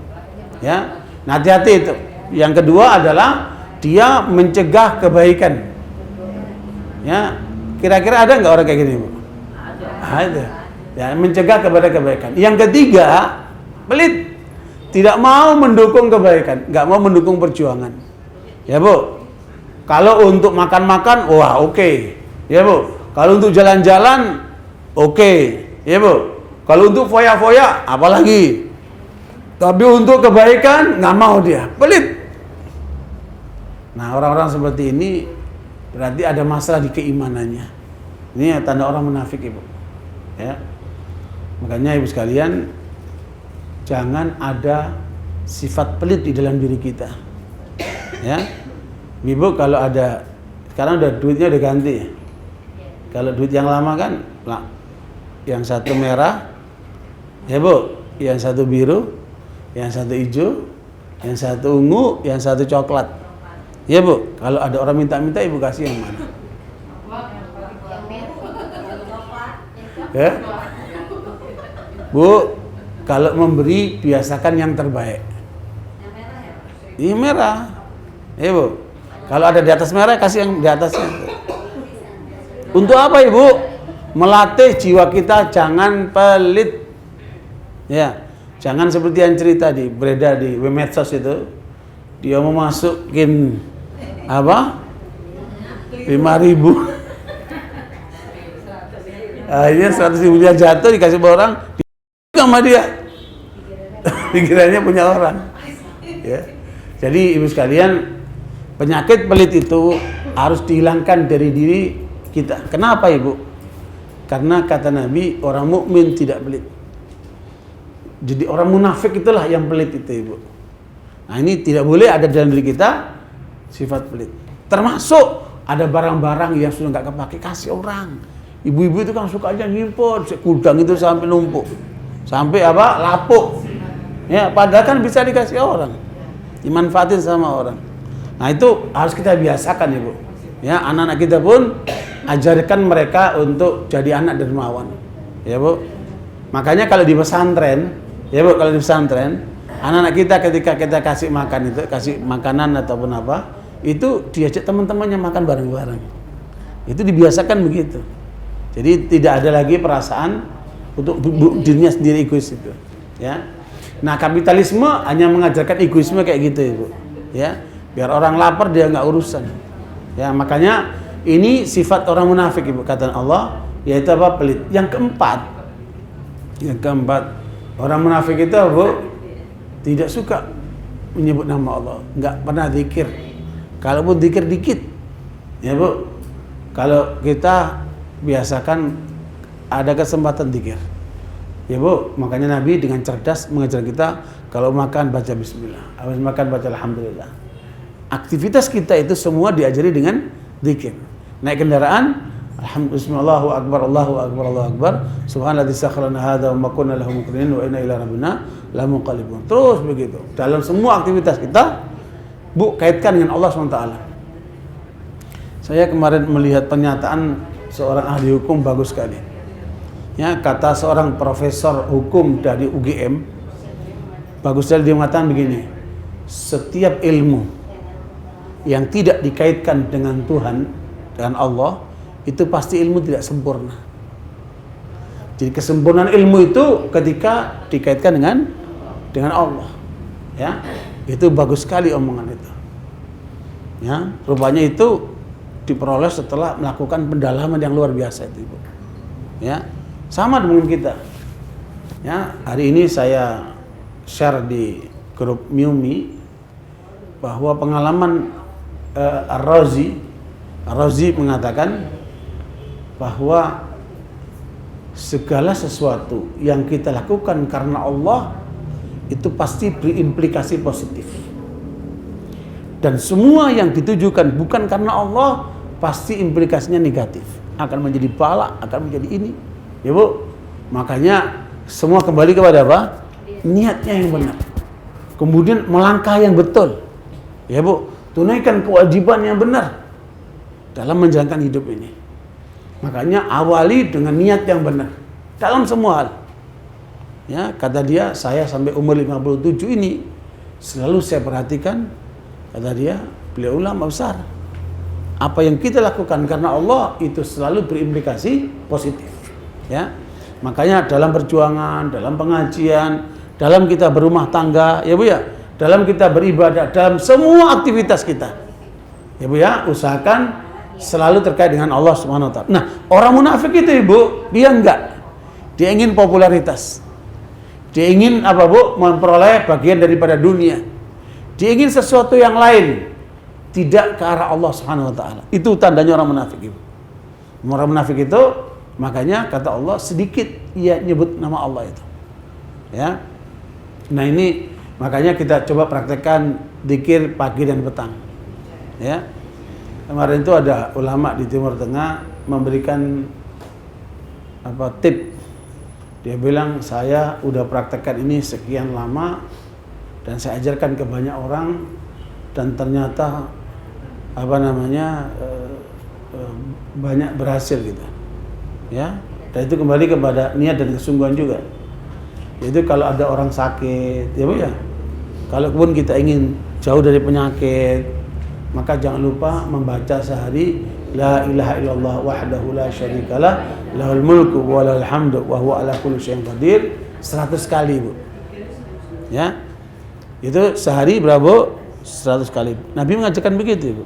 Ya. Nah, hati-hati itu. Yang kedua adalah dia mencegah kebaikan. Ya. Kira-kira ada enggak orang kayak gini, Bu? Ada. Ya, mencegah kepada kebaikan. Yang ketiga, pelit. Tidak mau mendukung kebaikan, enggak mau mendukung perjuangan. Ya, Bu. Kalau untuk makan-makan, wah oke. Ya, Bu. Kalau untuk jalan-jalan, oke. Ya, Bu. Kalau untuk foya-foya, apalagi. Tapi untuk kebaikan, nggak mau dia. Pelit. Nah, orang-orang seperti ini berarti ada masalah di keimanannya. Ini tanda orang munafik, Ibu. Ya. Makanya Ibu sekalian, jangan ada sifat pelit di dalam diri kita. Ya. Ibu kalau ada, sekarang udah duitnya udah ganti. Kalau duit yang lama kan, yang satu merah, ya Bu, yang satu biru, yang satu hijau, yang satu ungu, yang satu coklat. Ya Bu, kalau ada orang minta-minta Ibu kasih yang mana? Ya? Bu, kalau memberi biasakan yang terbaik. Ini merah. Ya Bu, kalau ada di atas merah kasih yang di atasnya. Untuk apa Ibu? Melatih jiwa kita jangan pelit. Ya. Jangan seperti yang cerita beredar di medsos itu, dia mau masukin 5.000, akhirnya 100.000 dia jatuh, dikasih ke orang, sama dia, pikirannya punya orang. Ya. Jadi Ibu sekalian, penyakit pelit itu harus dihilangkan dari diri kita. Kenapa Ibu? Karena kata Nabi, orang mukmin tidak pelit. Jadi orang munafik itulah yang pelit itu Ibu. Nah ini tidak boleh ada dalam diri kita sifat pelit. Termasuk ada barang-barang yang sudah nggak kepake kasih orang. Ibu-ibu itu kan suka aja ngimpor gudang itu sampai numpuk, sampai lapuk. Ya padahal kan bisa dikasih orang, dimanfaatin sama orang. Nah itu harus kita biasakan Ibu. Ya anak-anak kita pun ajarkan mereka untuk jadi anak dermawan. Ya Bu. Makanya kalau di pesantren, ya Bu, kalau di pesantren, anak-anak kita ketika kita kasih makan itu, kasih makanan ataupun apa, itu diajak teman-temannya makan bareng-bareng. Itu dibiasakan begitu. Jadi tidak ada lagi perasaan untuk dirinya sendiri egois itu. Ya. Nah kapitalisme hanya mengajarkan egoisme kayak gitu Ibu. Ya, biar orang lapar dia nggak urusan. Ya makanya ini sifat orang munafik Ibu kata Allah, yaitu apa? Pelit. Yang keempat, orang munafik itu Bu tidak suka menyebut nama Allah, nggak pernah zikir. Kalaupun zikir dikit, ya Bu. Kalau kita biasakan ada kesempatan zikir, ya Bu. Makanya Nabi dengan cerdas mengajar kita kalau makan baca Bismillah, habis makan baca Alhamdulillah. Aktivitas kita itu semua diajari dengan zikir. Naik kendaraan, Alhamdulillah, Allahu Akbar, Subhanallah sakhalana hadza wa ma kunna lahu muqrinin wa inna ila rabbina lamunqalibun. Terus begitu. Dalam semua aktivitas kita, Bu, kaitkan dengan Allah SWT. Saya kemarin melihat pernyataan seorang ahli hukum bagus sekali. Ya, kata seorang profesor hukum dari UGM, bagus sekali dia mengatakan begini, setiap ilmu yang tidak dikaitkan dengan Tuhan, dengan Allah, itu pasti ilmu tidak sempurna. Jadi kesempurnaan ilmu itu ketika dikaitkan dengan Allah. Ya, itu bagus sekali omongan itu. Ya, rupanya itu diperoleh setelah melakukan pendalaman yang luar biasa itu, Ibu. Ya, sama dengan kita. Ya, hari ini saya share di grup Miumi bahwa pengalaman Ar-Razi mengatakan bahwa segala sesuatu yang kita lakukan karena Allah itu pasti berimplikasi positif. Dan semua yang ditujukan bukan karena Allah pasti implikasinya negatif. Akan menjadi bala, akan menjadi ini. Ya Bu, makanya semua kembali kepada apa? Niatnya yang benar. Kemudian melangkah yang betul. Ya Bu, tunaikan kewajiban yang benar dalam menjalankan hidup ini. Makanya awali dengan niat yang benar dalam semua hal. Ya, kata dia, saya sampai umur 57 ini selalu saya perhatikan, kata dia, beliau ulama besar. Apa yang kita lakukan karena Allah itu selalu berimplikasi positif. Ya. Makanya dalam perjuangan, dalam pengajian, dalam kita berumah tangga, ya Bu ya, dalam kita beribadah, dalam semua aktivitas kita. Ya Bu ya, usahakan selalu terkait dengan Allah Subhanahu wa taala. Nah, orang munafik itu Ibu, dia enggak. Dia ingin popularitas. Dia ingin apa Bu? Memperoleh bagian daripada dunia. Dia ingin sesuatu yang lain, tidak ke arah Allah Subhanahu wa taala. Itu tandanya orang munafik Ibu. Orang munafik itu makanya kata Allah sedikit ia nyebut nama Allah itu. Ya. Nah, ini makanya kita coba praktekkan zikir pagi dan petang. Ya. Kemarin itu ada ulama di Timur Tengah memberikan tip. Dia bilang, saya udah praktekkan ini sekian lama dan saya ajarkan ke banyak orang dan ternyata banyak berhasil gitu. Ya. Dan itu kembali kepada niat dan kesungguhan juga. Yaitu kalau ada orang sakit, ya Bu ya. Kalau pun kita ingin jauh dari penyakit, maka jangan lupa membaca sehari la ilaha illallah wahdahu la syarikalah lahul mulku wa lahul hamdu wa huwa ala kulli syai'in qadir 100 kali Bu. Ya. Itu sehari berapa? 100 kali. Nabi mengajarkan begitu Bu.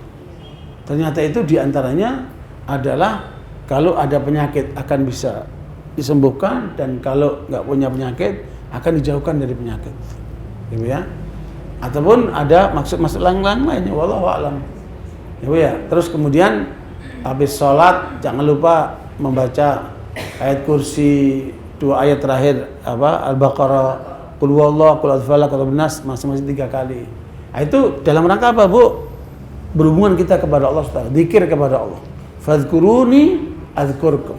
Ternyata itu diantaranya adalah kalau ada penyakit akan bisa disembuhkan dan kalau nggak punya penyakit akan dijauhkan dari penyakit. Gitu ya. Ataupun ada maksud lain-lainnya, wallahu a'lam. Ya Bu ya. Terus kemudian habis sholat jangan lupa membaca ayat kursi, 2 ayat terakhir Al-Baqarah, Qul huwallahu, Qul a'udzu birabbil falaq, Qul nas masing-masing 3 kali. Nah, itu dalam rangka apa Bu? Berhubungan kita kepada Allah Subhanahu wa taala, zikir kepada Allah. Fadhkuruni adzkurkum.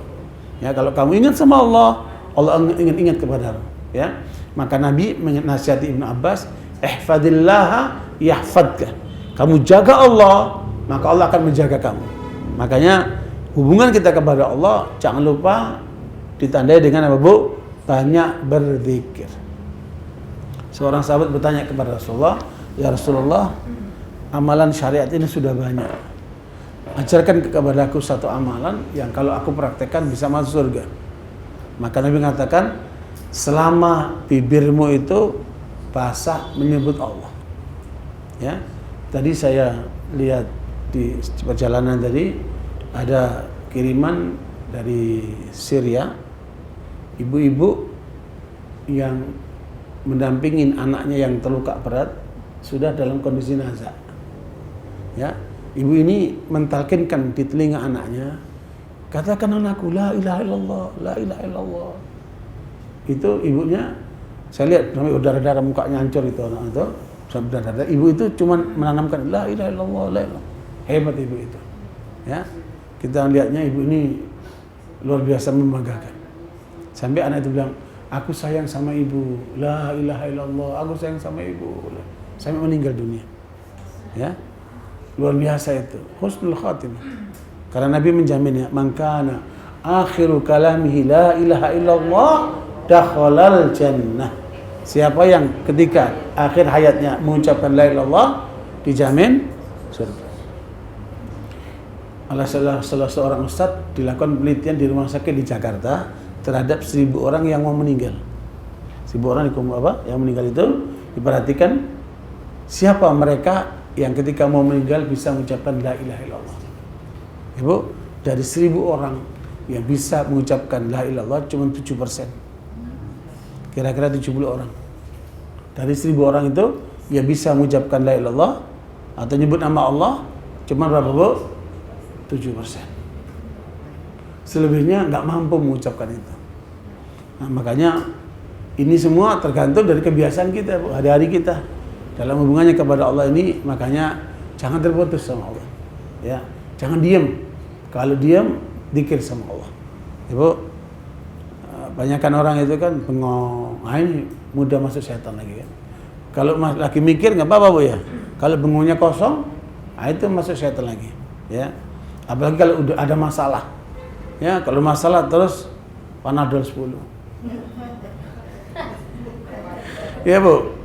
Ya, kalau kamu ingat sama Allah, Allah ingat kepadamu. Ya, maka Nabi menasihati Ibnu Abbas, ihfadillaha yahfadka. Kamu jaga Allah, maka Allah akan menjaga kamu. Makanya hubungan kita kepada Allah jangan lupa ditandai dengan apa Bu? Banyak berzikir. Seorang sahabat bertanya kepada Rasulullah, ya Rasulullah, amalan syariat ini sudah banyak. Ajarkan kepadaku satu amalan yang kalau aku praktekkan bisa masuk surga. Maka Nabi mengatakan, selama bibirmu itu basah menyebut Allah. Ya, tadi saya lihat di perjalanan tadi ada kiriman dari Syria, ibu-ibu yang mendampingin anaknya yang terluka berat sudah dalam kondisi nazak. Ya, ibu ini mentalkinkan di telinga anaknya, katakan anakku la ilaha illallah, la ilaha illallah. Itu ibunya, saya lihat sampai berdarah-darah mukanya hancur itu anak itu, sampai berdarah. Ibu itu cuma menanamkan la ilaha illallah, la ilaha. Hebat ibu itu. Ya. Kita lihatnya ibu ini luar biasa membanggakan. Sampai anak itu bilang, aku sayang sama ibu, la ilaha illallah, aku sayang sama ibu. Sampai meninggal dunia. Ya. Luar biasa itu. Husnul khatimah. Karena Nabi menjaminnya, man kana akhiru kalamihi la ilaha illallah dakhalal jannah. Siapa yang ketika akhir hayatnya mengucapkan la ilaha illallah dijamin surga. Salah seorang ustaz dilakukan penelitian di rumah sakit di Jakarta terhadap 1000 orang yang mau meninggal. 1000 orang yang meninggal itu diperhatikan siapa mereka yang ketika mau meninggal bisa mengucapkan la ilaha illallah. Ibu, dari 1000 orang yang bisa mengucapkan la ilaha illallah cuma 7%. Kira-kira 70 orang. Dari 1000 orang itu ya bisa mengucapkan la ilaha illallah atau nyebut nama Allah cuma berapa, Bu? 7%. Selebihnya nggak mampu mengucapkan itu. Nah, makanya ini semua tergantung dari kebiasaan kita, Bu, hari-hari kita. Dalam hubungannya kepada Allah ini, makanya jangan terputus sama Allah. Ya, jangan diam. Kalau diam, dzikir sama Allah. Ibu, banyakkan orang itu kan bengong. Nah, ini mudah masuk setan lagi kan. Kalau lagi mikir nggak apa-apa, Bu, ya. Kalau bengongnya kosong, nah itu masuk setan lagi. Ya. Apalagi kalau udah ada masalah. Ya, kalau masalah terus Panadol 10. Ya, Bu,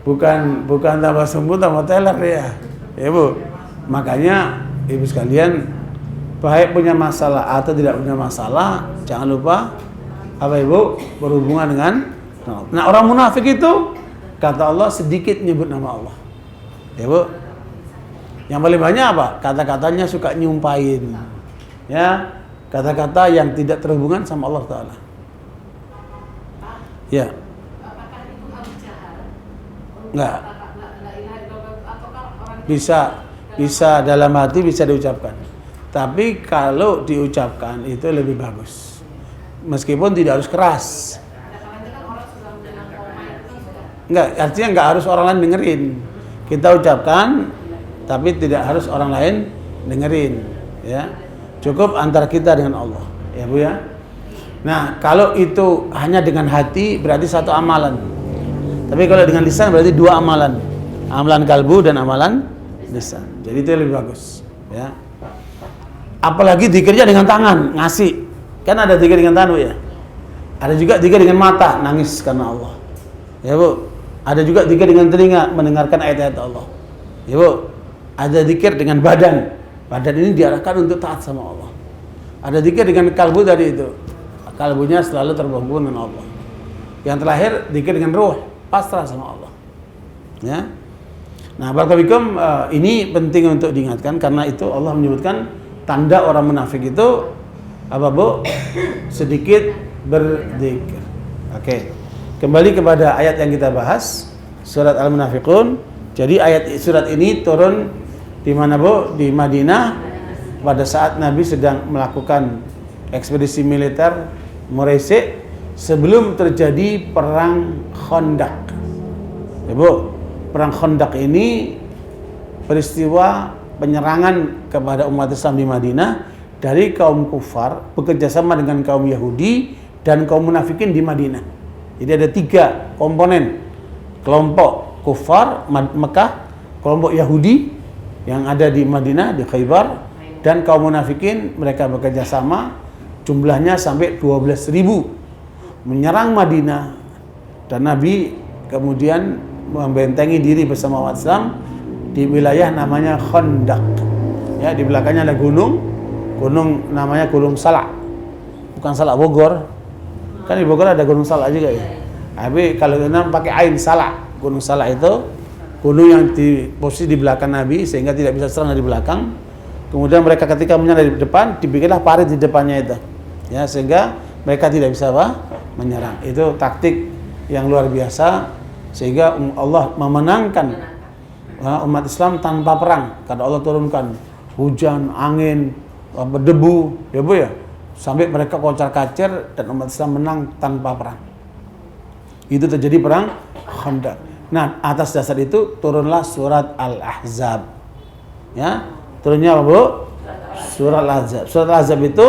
bukan tambah sembuh tambah teler ya. Ya, Bu. Makanya Ibu sekalian, baik punya masalah atau tidak punya masalah, jangan lupa apa, Ibu, berhubungan dengan. Nah, orang munafik itu kata Allah sedikit nyebut nama Allah. Ya, Bu. Yang paling banyak apa? Kata-katanya suka nyumpahin. Ya, kata-kata yang tidak terhubungan sama Allah Ta'ala. Ya. Apakah itu harus jahat? Enggak. Bisa dalam hati bisa diucapkan. Tapi kalau diucapkan itu lebih bagus. Meskipun tidak harus keras. Enggak, artinya enggak harus orang lain dengerin. Kita ucapkan tapi tidak harus orang lain dengerin, ya. Cukup antara kita dengan Allah, ya, Bu, ya. Nah, kalau itu hanya dengan hati berarti satu amalan. Tapi kalau dengan lisan berarti 2 amalan. Amalan kalbu dan amalan lisan. Jadi itu lebih bagus, ya. Apalagi zikirnya dengan tangan, ngasih. Kan ada zikir dengan tangan, Bu, ya. Ada juga zikir dengan mata, nangis karena Allah. Ya, Bu. Ada juga zikir dengan telinga, mendengarkan ayat-ayat Allah. Ya, Bu. Ada zikir dengan badan. Badan ini diarahkan untuk taat sama Allah. Ada zikir dengan kalbu tadi itu. Kalbunya selalu terhubung dengan Allah. Yang terakhir zikir dengan ruh, pasrah sama Allah. Ya. Nah, barakallahu ini penting untuk diingatkan karena itu Allah menyebutkan tanda orang munafik itu apa, Bu? Sedikit berzikir. Oke. Kembali kepada ayat yang kita bahas, surat Al-Munafiqun. Jadi surat ini turun di mana, Bu? Di Madinah pada saat Nabi sedang melakukan ekspedisi militer Muraisi sebelum terjadi perang Khandaq. Ya, Bu, perang Khandaq ini peristiwa penyerangan kepada umat Islam di Madinah dari kaum kufar bekerjasama dengan kaum Yahudi dan kaum munafikin di Madinah. Jadi ada 3 komponen, kelompok kufar Mekah, kelompok Yahudi yang ada di Madinah, di Khaybar, dan kaum munafikin. Mereka bekerja sama, jumlahnya sampai 12.000 menyerang Madinah, dan Nabi kemudian membentengi diri bersama umat Islam di wilayah namanya Khandaq. Ya, di belakangnya ada gunung namanya Gunung Salak, bukan Salak Bogor. Kan di Bogor ada Gunung Salak juga ya. Tapi kalau kita pakai Ain Salak, Gunung Salak itu gunung yang di posisi di belakang Nabi sehingga tidak bisa serang dari belakang. Kemudian mereka ketika menyerang dari depan, dibikinlah parit di depannya itu. Ya, sehingga mereka tidak bisa menyerang. Itu taktik yang luar biasa sehingga Allah memenangkan umat Islam tanpa perang. Karena Allah turunkan hujan, angin, debu, ya, Bu, ya. Sampai mereka kocar-kacir dan umat Islam menang tanpa perang. Itu terjadi perang Khandaq. Nah, atas dasar itu turunlah surat Al-Ahzab. Ya, turunnya apa, Bu? Surat Al-Ahzab. Surat Al-Ahzab itu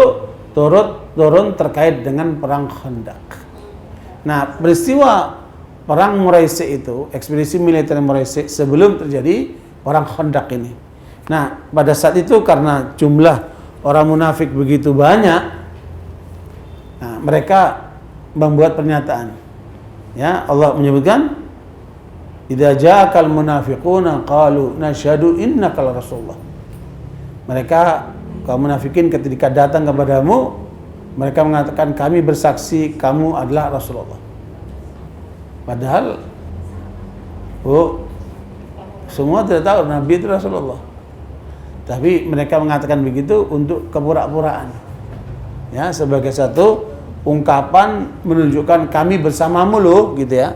turun terkait dengan perang Khandaq. Nah, peristiwa perang Muraisi itu, ekspedisi militer Muraisi sebelum terjadi perang Khandaq ini. Nah, pada saat itu karena jumlah orang munafik begitu banyak, nah, mereka membuat pernyataan. Ya, Allah menyebutkan idza ja'akal munafiquna qalu nashhadu innaka rasulullah. Mereka kaum munafikin ketika datang kepadamu, mereka mengatakan kami bersaksi kamu adalah Rasulullah. Padahal semua tidak tahu Nabi itu Rasulullah. Tapi mereka mengatakan begitu untuk kepura-puraan. Ya, sebagai satu ungkapan menunjukkan kami bersamamu loh, gitu ya.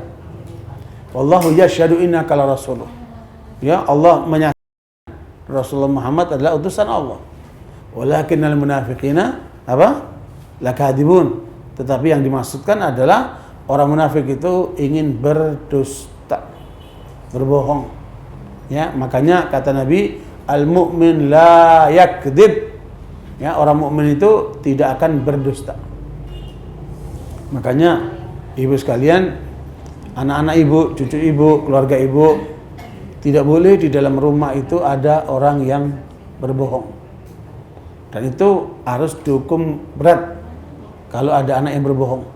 Wallahu yashhadu innaka la rasuluh. Ya, Allah menyatakan Rasulullah Muhammad adalah utusan Allah. Walakinnal munafiqina apa? Lakadibun. Tetapi yang dimaksudkan adalah orang munafik itu ingin berdusta, berbohong. Ya, makanya kata Nabi, al-mu'min la yakdzib. Ya, orang mukmin itu tidak akan berdusta. Makanya ibu sekalian, anak-anak ibu, cucu ibu, keluarga ibu, tidak boleh di dalam rumah itu ada orang yang berbohong. Dan itu harus dihukum berat kalau ada anak yang berbohong.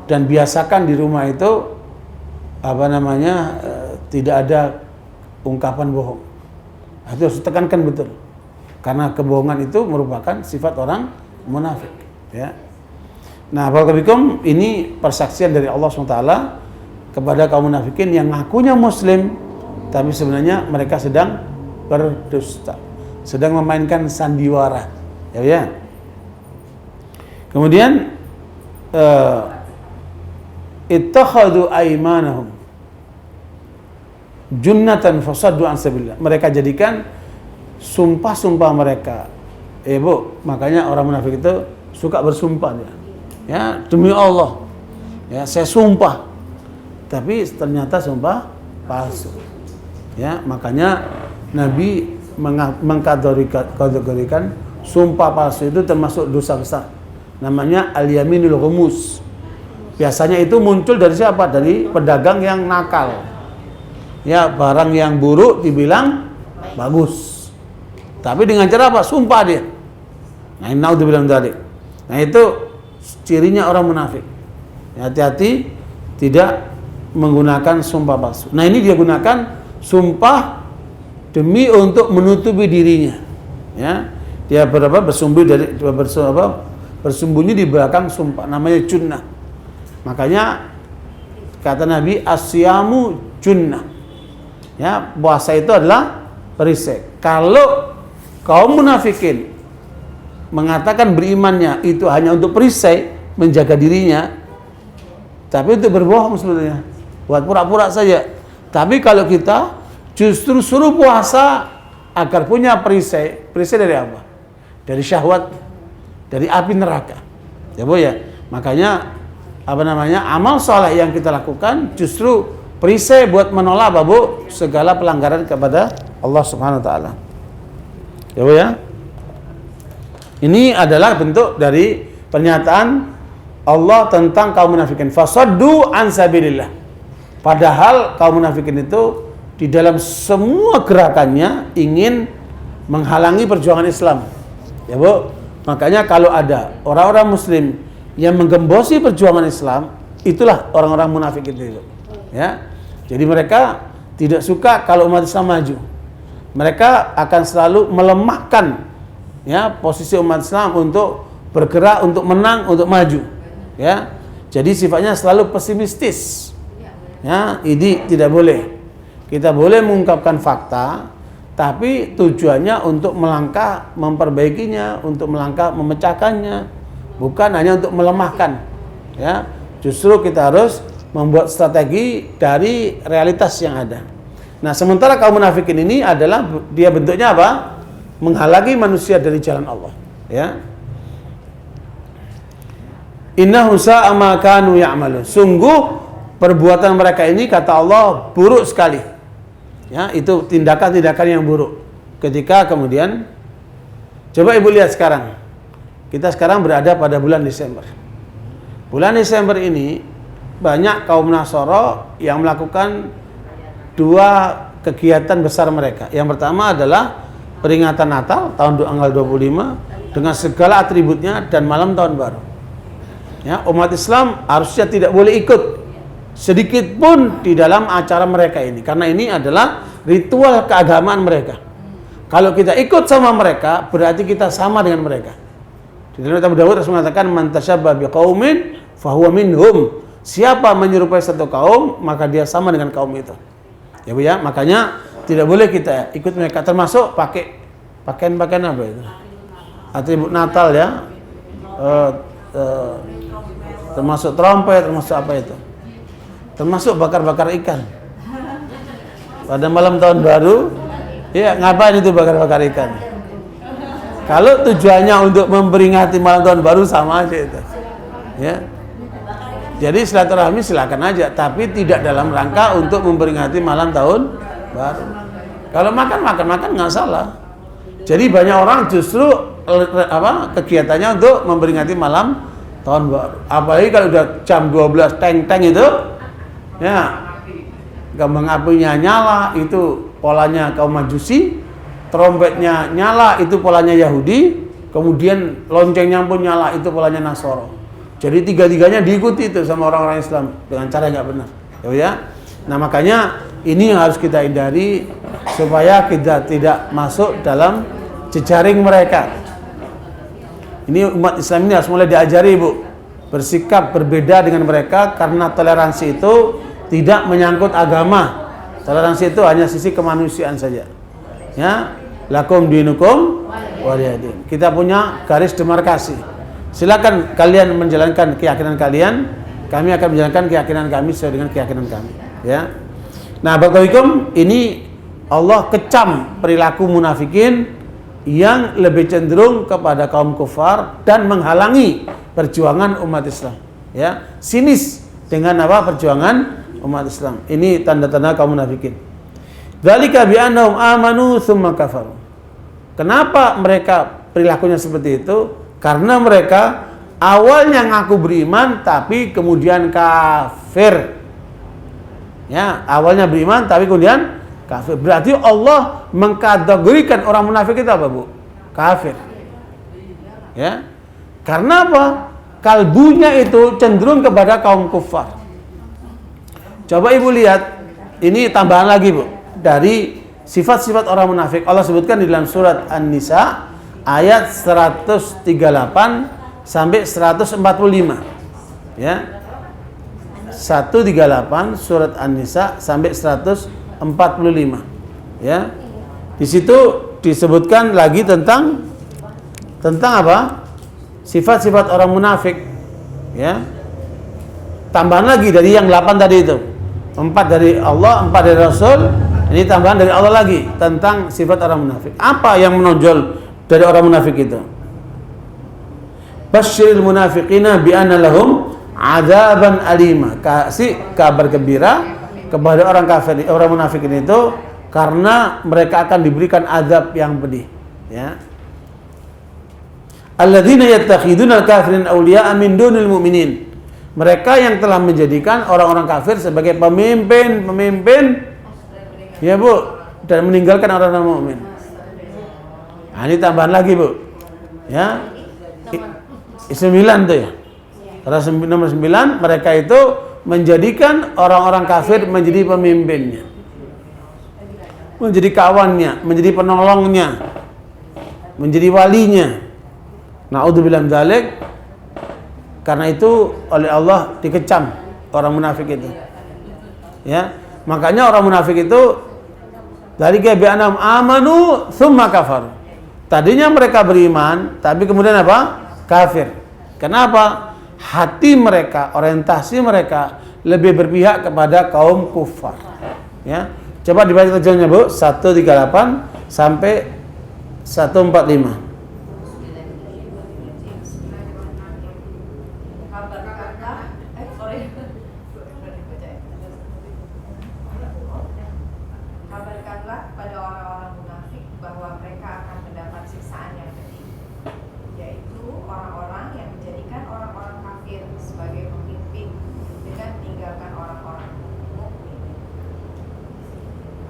Dan biasakan di rumah itu tidak ada ungkapan bohong. Itu harus ditekankan betul. Karena kebohongan itu merupakan sifat orang munafik, ya. Nah, barakallahu ini persaksian dari Allah SWT kepada kaum munafikin yang ngakunya muslim tapi sebenarnya mereka sedang berdusta, sedang memainkan sandiwara, ya. Kemudian ittakhadhu aymanahum junnatan fasaddu an sabilillah. Mereka jadikan sumpah-sumpah mereka. Makanya orang munafik itu suka bersumpah dia. Ya, demi Allah. Ya, saya sumpah. Tapi ternyata sumpah palsu. Ya, makanya Nabi mengkategorikan sumpah palsu itu termasuk dosa besar. Namanya al-yaminul ghumus. Biasanya itu muncul dari siapa? Dari pedagang yang nakal. Ya, barang yang buruk dibilang bagus. Tapi dengan cara apa? Sumpah dia. Nah, ini naudzubillah min dzalik. Nah, itu cirinya orang munafik. Hati-hati tidak menggunakan sumpah palsu. Nah, ini dia gunakan sumpah demi untuk menutupi dirinya. Ya, dia bersembunyi di belakang sumpah. Namanya junnah. Makanya kata Nabi, asyamu junnah. Ya, puasa itu adalah perisai. Kalau kaum munafikin mengatakan berimannya itu hanya untuk perisai, menjaga dirinya, tapi untuk berbohong sebenarnya, buat pura-pura saja. Tapi kalau kita justru suruh puasa agar punya perisai. Perisai dari apa? Dari syahwat, dari api neraka. Ya Bu ya. Makanya amal soleh yang kita lakukan justru perisai buat menolak Bu segala pelanggaran kepada Allah Subhanahu wa taala. Ya Bu ya. Ini adalah bentuk dari pernyataan Allah tentang kaum munafikin. Fasaddu an sabilillah. Padahal kaum munafikin itu di dalam semua gerakannya ingin menghalangi perjuangan Islam. Ya Bu. Makanya kalau ada orang-orang muslim yang menggembosi perjuangan Islam, itulah orang-orang munafik itu. Ya. Jadi mereka tidak suka kalau umat Islam maju. Mereka akan selalu melemahkan ya posisi umat Islam untuk bergerak, untuk menang, untuk maju. Ya. Jadi sifatnya selalu pesimistis. Ya, ini tidak boleh. Kita boleh mengungkapkan fakta, tapi tujuannya untuk melangkah memperbaikinya, untuk melangkah memecahkannya, bukan hanya untuk melemahkan. Ya, justru kita harus membuat strategi dari realitas yang ada. Nah, sementara kaum munafikin ini adalah dia bentuknya apa? Menghalangi manusia dari jalan Allah. Ya. Innahu sa'a ma kanu ya'malun. Sungguh perbuatan mereka ini kata Allah buruk sekali. Ya, itu tindakan-tindakan yang buruk. Ketika kemudian coba Ibu lihat sekarang. Kita sekarang berada pada bulan Desember. Bulan Desember ini banyak kaum Nasara yang melakukan dua kegiatan besar mereka. Yang pertama adalah peringatan Natal tahun tanggal 25 dengan segala atributnya dan malam tahun baru. Ya, umat Islam harusnya tidak boleh ikut sedikit pun di dalam acara mereka ini, karena ini adalah ritual keagamaan mereka. Kalau kita ikut sama mereka, berarti kita sama dengan mereka. Di dalam Abu Dawud Rasul mengatakan, "Man tasyabbaha biqaumin fahuwa minhum." Siapa menyerupai satu kaum, maka dia sama dengan kaum itu. Ya Bu ya, makanya tidak boleh kita ikut mereka, termasuk pakaian apa itu? Atribut Natal ya. Termasuk trompet, termasuk apa itu? termasuk bakar-bakar ikan. Pada malam tahun baru, ya ngapain itu bakar-bakar ikan? Kalau tujuannya untuk memperingati malam tahun baru sama aja itu. Ya. Jadi silaturahmi silakan aja, tapi tidak dalam rangka untuk memperingati malam tahun baru. Kalau makan nggak salah. Jadi banyak orang justru kegiatannya untuk memperingati malam tahun baru. Apalagi kalau udah jam 12 teng-teng itu, ya kembang apinya nyala, itu polanya kaum Majusi. Trompetnya nyala, itu polanya Yahudi. Kemudian loncengnya pun nyala, itu polanya Nasoro. Jadi tiga-tiganya diikuti itu sama orang-orang Islam dengan cara yang nggak benar, ya. Nah makanya ini yang harus kita hindari supaya kita tidak masuk dalam jejaring mereka. Ini umat Islam ini harus mulai diajari, Bu, bersikap berbeda dengan mereka, karena toleransi itu tidak menyangkut agama. Toleransi itu hanya sisi kemanusiaan saja. Ya, lakum dinukum waliyadin. Kita punya garis demarkasi. Silakan kalian menjalankan keyakinan kalian, kami akan menjalankan keyakinan kami sesuai dengan keyakinan kami. Ya. Nah, barakallahu ini Allah kecam perilaku munafikin yang lebih cenderung kepada kaum kufar dan menghalangi perjuangan umat Islam. Ya, sinis dengan perjuangan umat Islam. Ini tanda-tanda kaum munafikin. Dzalika bi annahum amanu tsumma kafaru. Kenapa mereka perilakunya seperti itu? Karena mereka awalnya ngaku beriman tapi kemudian kafir. Ya, awalnya beriman tapi kemudian kafir. Berarti Allah mengkategorikan orang munafik itu apa, Bu? Kafir. Ya. Karena apa? Kalbunya itu cenderung kepada kaum kufar. Coba Ibu lihat, ini tambahan lagi, Bu, dari sifat-sifat orang munafik. Allah sebutkan di dalam surat An-Nisa ayat 138 sampai 145. Ya. 138 surat An-Nisa sampai 145. Ya. Di situ disebutkan lagi tentang apa? Sifat-sifat orang munafik. Ya. Tambahan lagi dari yang 8 tadi itu. 4 dari Allah, 4 dari Rasul. Ini tambahan dari Allah lagi tentang sifat orang munafik. Apa yang menonjol dari orang munafik itu? Basyiril munafiqina bi anna lahum adzaban alima. Kasih kabar gembira kepada orang kafir, orang munafik itu, karena mereka akan diberikan azab yang pedih. Ya. Alladzina yattakhiduna al-kafirin awliya'a min dunil mu'minin. Mereka yang telah menjadikan orang-orang kafir sebagai pemimpin, ya, Bu, dan meninggalkan orang-orang mukmin. Nah, ini tambahan lagi, Bu. Ya. 9 tuh ya. Nomor 9, mereka itu menjadikan orang-orang kafir menjadi pemimpinnya. Menjadi kawannya, menjadi penolongnya, menjadi walinya. Na'udzubillah min dzalik. Karena itu oleh Allah dikecam orang munafik itu. Ya. Makanya orang munafik itu dari bi'anam amanu tsumma kafar. Tadinya mereka beriman, tapi kemudian apa? Kafir. Kenapa? Hati mereka, orientasi mereka lebih berpihak kepada kaum kufar. Ya. Coba dibaca terjemahnya, Bu, 138 sampai 145.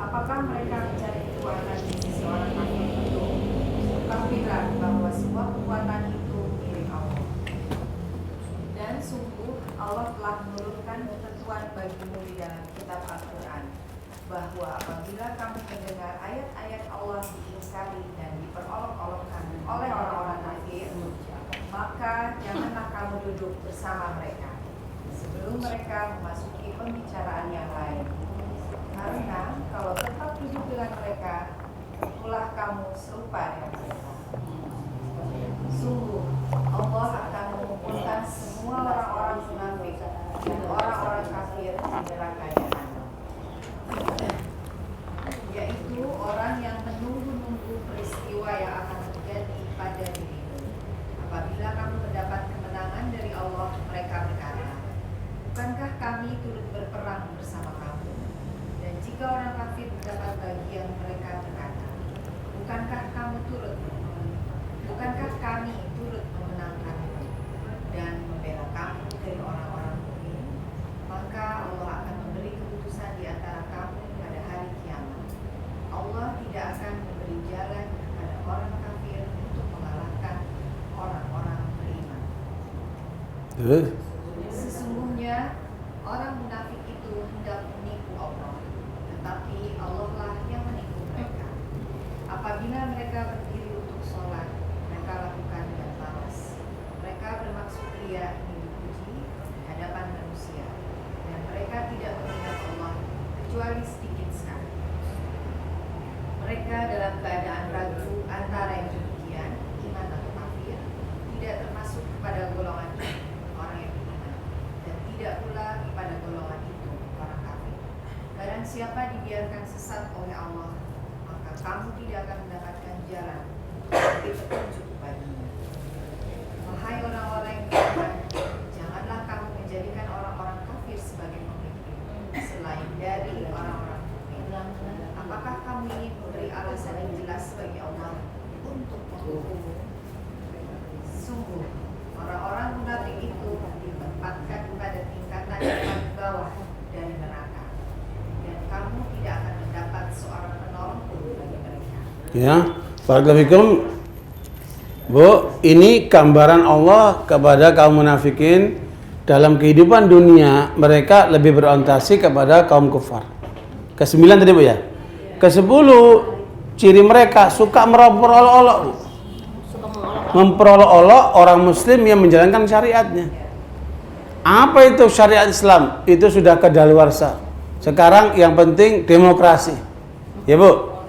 Apakah mereka mencari kekuatan di sisi orang kafir itu? Ketahuilah bahwa semua kekuatan itu milik Allah. Dan sungguh Allah telah menurunkan ketentuan bagimu di dalam kitab Al-Quran, bahwa apabila kamu mendengar ayat-ayat Allah diingkari dan diperolok-olokkan oleh orang-orang kafir, maka janganlah kamu duduk bersama mereka sebelum mereka memasuki pembicaraan yang lain. Karena kalau tetap duduk dengan mereka, itulah kamu serupa dengan mereka. Sungguh Allah akan mengumpulkan semua orang-orang munafik dan orang-orang kafir di neraka jahanam, yaitu orang yang menunggu-nunggu peristiwa yang akan terjadi pada dirimu. Apabila kamu mendapat kemenangan dari Allah, mereka berkata, bukankah kami turut berperang bersama kamu? Dan jika orang kafir mendapat bagian, mereka berkata, bukankah kami turut memenangkanmu dan membela kamu dari orang-orang mukmin? Maka Allah akan memberi keputusan di antara kamu pada hari kiamat. Allah tidak akan memberi jalan kepada orang kafir untuk mengalahkan orang-orang beriman. Sesungguhnya orang munafik itu hendak menipu Allah, tetapi Allah lah yang menipu mereka. Apabila mereka berdiri untuk sholat, mereka lakukan dengan malas. Mereka bermaksud ria ingin dipuji di hadapan manusia, dan mereka tidak mengingat Allah kecuali sedikit sekali. Mereka dalam keadaan ragu antara yang demikian, iman atau kafir, tidak termasuk kepada golongan itu orang yang beriman, dan tidak pula kepada golongan itu orang kafir. Barang siapa dibiarkan sesat oleh Allah, maka kamu tidak akan mendapatkan jalan untuk memberi petunjuk baginya. Wahai orang-orang yang beriman, janganlah kamu menjadikan orang-orang kafir sebagai pemimpin selain dari orang-orang mukmin. Apakah kamu ingin memberi alasan yang jelas bagi Allah untuk menghukummu? Sungguh, orang-orang munafik itu ditempatkan pada tingkatan yang paling bawah dari neraka, dan kamu tidak akan mendapat seorang penolong pun bagi mereka. Ya, barakallahu. Bu, ini gambaran Allah kepada kaum munafikin dalam kehidupan dunia. Mereka lebih berorientasi kepada kaum kufar. Ke-9 tadi Bu ya. Ke-10 ciri mereka suka memperolok-olok, Bu. Memperolok-olok orang muslim yang menjalankan syariatnya. Apa itu syariat Islam? Itu sudah kadaluarsa. Sekarang yang penting demokrasi. Ya Bu.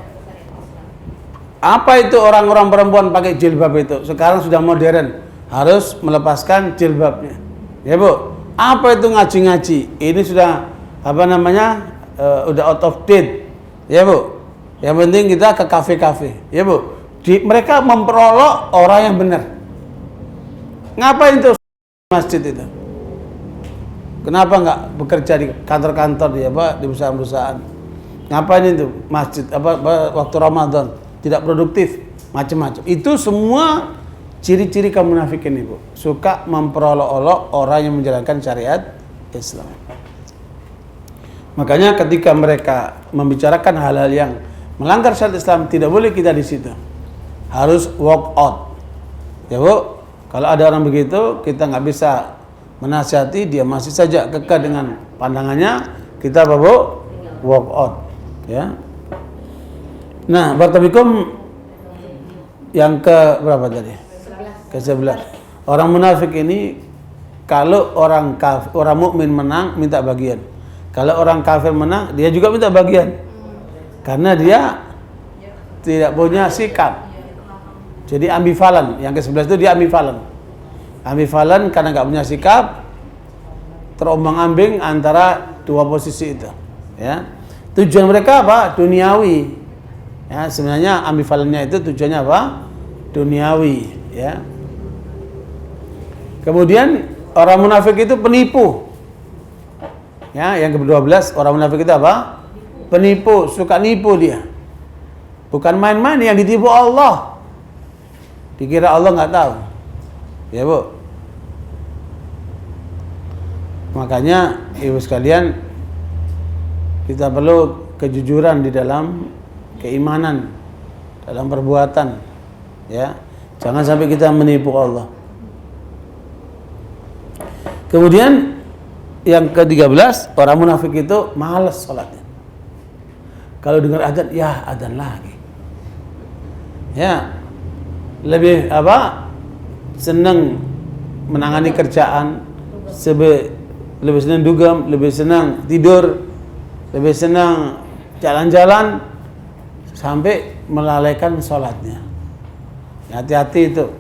Apa itu orang-orang perempuan pakai jilbab itu? Sekarang sudah modern, harus melepaskan jilbabnya. Ya Bu. Apa itu ngaji-ngaji? Ini sudah udah out of date. Ya Bu. Yang penting kita ke kafe-kafe. Ya Bu. Mereka memperolok orang yang benar. Ngapain itu masjid itu? Kenapa nggak bekerja di kantor-kantor di perusahaan-perusahaan? Ngapain itu masjid waktu Ramadan? Tidak produktif, macam-macam. Itu semua ciri-ciri kaum munafikin Ibu. Suka memperolok-olok orang yang menjalankan syariat Islam. Makanya ketika mereka membicarakan hal-hal yang melanggar syariat Islam, tidak boleh kita di situ. Harus walk out. Ya Bu, kalau ada orang begitu, kita nggak bisa menasihati, dia masih saja kekeh dengan pandangannya, kita apa Bu? Walk out. Ya. Nah, barakallahu yang ke berapa tadi? Ke-11. Orang munafik ini kalau orang mukmin menang minta bagian. Kalau orang kafir menang, dia juga minta bagian. Karena dia tidak punya sikap. Jadi ambivalen. Yang ke-11 itu dia ambivalen. Ambivalen karena nggak punya sikap, terombang-ambing antara dua posisi itu. Ya. Tujuan mereka apa? Duniawi. Ya, sebenarnya ambivalennya itu tujuannya apa? Duniawi, ya. Kemudian orang munafik itu penipu. Ya, yang ke-12 orang munafik itu apa? Penipu, suka nipu dia. Bukan main-main, yang ditipu Allah. Dikira Allah nggak tahu. Ya, Bu. Makanya Ibu sekalian, kita perlu kejujuran di dalam keimanan, dalam perbuatan, ya. Jangan sampai kita menipu Allah. Kemudian yang ke-13, orang munafik itu malas sholatnya. Kalau dengar adzan, ya adzan lagi. Ya, lebih senang menangani kerjaan, lebih senang dugem, lebih senang tidur, lebih senang jalan-jalan, sampai melalaikan sholatnya. Hati-hati itu.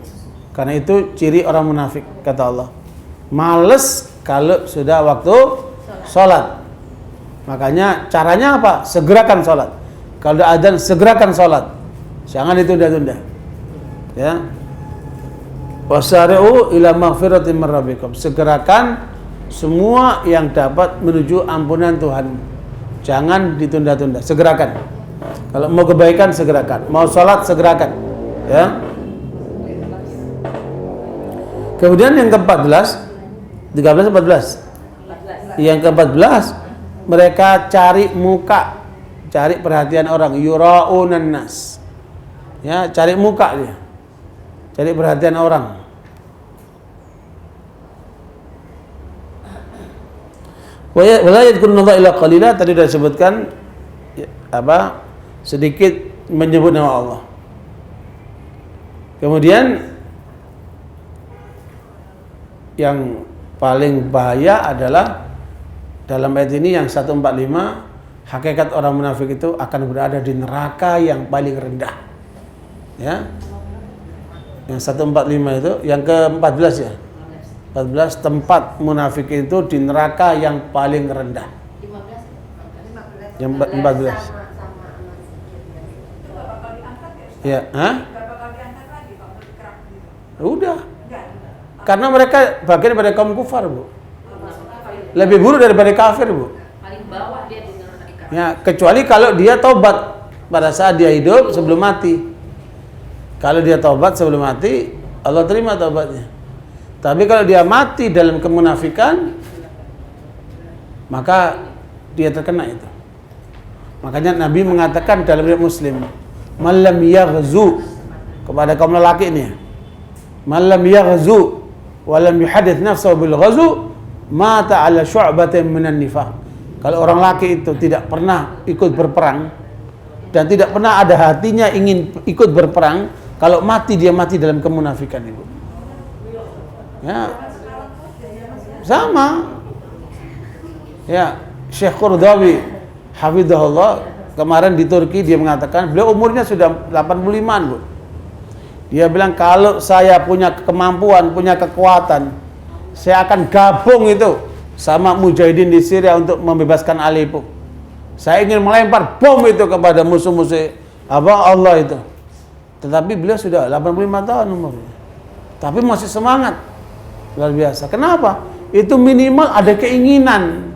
Karena itu ciri orang munafik, kata Allah. Males kalau sudah waktu sholat. Makanya caranya apa? Segerakan sholat. Kalau ada adzan, segerakan sholat. Jangan ditunda-tunda. Ya. Wasari'u ila maghfiratin min rabbikum. Segerakan semua yang dapat menuju ampunan Tuhan. Jangan ditunda-tunda, segerakan. Kalau mau kebaikan, segerakan. Mau sholat, segerakan. Ya. Kemudian yang ke-14, 13, 14. Yang ke-14, mereka cari muka, cari perhatian orang. Yura'unan nas. Ya, cari muka dia. Cari perhatian orang. Wala yadhkurunallaha illa qalila, tadi sudah disebutkan sedikit menyebut nama Allah. Kemudian yang paling bahaya adalah dalam ayat ini yang 145, hakikat orang munafik itu akan berada di neraka yang paling rendah. Ya. Yang 145 itu, yang ke-14 ya. 14, tempat munafik itu di neraka yang paling rendah. 15. Yang 14. Ya, udah. Karena mereka bagian daripada kaum kufar, Bu. Lebih buruk daripada kafir, Bu. Paling bawah dia di neraka. Ya, kecuali kalau dia tobat pada saat dia hidup sebelum mati. Kalau dia tobat sebelum mati, Allah terima tobatnya. Tapi kalau dia mati dalam kemunafikan, maka dia terkena itu. Makanya Nabi mengatakan dalam riwayat Muslim, "Malam yaghzu," kepada kaum lelaki ini. "Malam yaghzu wa lam yuhaddits nafsahu bil ghazw, mata 'ala syu'batin minan nifaq." Kalau orang laki itu tidak pernah ikut berperang dan tidak pernah ada hatinya ingin ikut berperang, kalau mati dia mati dalam kemunafikan, Ibu. Ya, sama. Ya, Syekh Qaradawi hafizahullah kemarin di Turki dia mengatakan beliau umurnya sudah 85-an, Bu. Dia bilang kalau saya punya kemampuan, punya kekuatan, saya akan gabung itu sama mujahidin di Syria untuk membebaskan Aleppo. Saya ingin melempar bom itu kepada musuh-musuh Allah itu. Tetapi beliau sudah 85 tahun umurnya. Tapi masih semangat. Luar biasa. Kenapa? Itu minimal ada keinginan.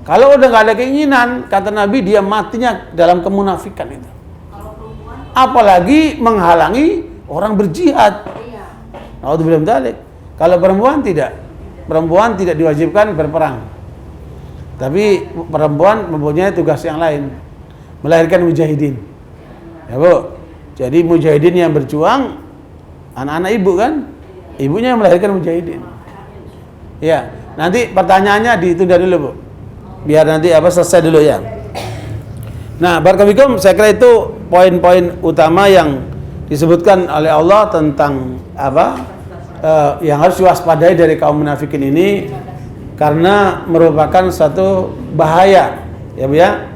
Kalau udah nggak ada keinginan, kata Nabi, dia matinya dalam kemunafikan itu. Apalagi menghalangi orang berjihad. Naudzubillah min dzalik. Kalau perempuan tidak. Perempuan tidak diwajibkan berperang. Tapi perempuan mempunyai tugas yang lain. Melahirkan mujahidin. Ya, Bu. Jadi mujahidin yang berjuang anak-anak ibu kan? Ibunya yang melahirkan mujahidin. Ya, nanti pertanyaannya ditunda dulu, Bu. Biar nanti selesai dulu ya. Nah, barakallahu, saya kira itu poin-poin utama yang disebutkan oleh Allah tentang yang harus diwaspadai dari kaum munafikin ini, karena merupakan satu bahaya, ya Bu ya.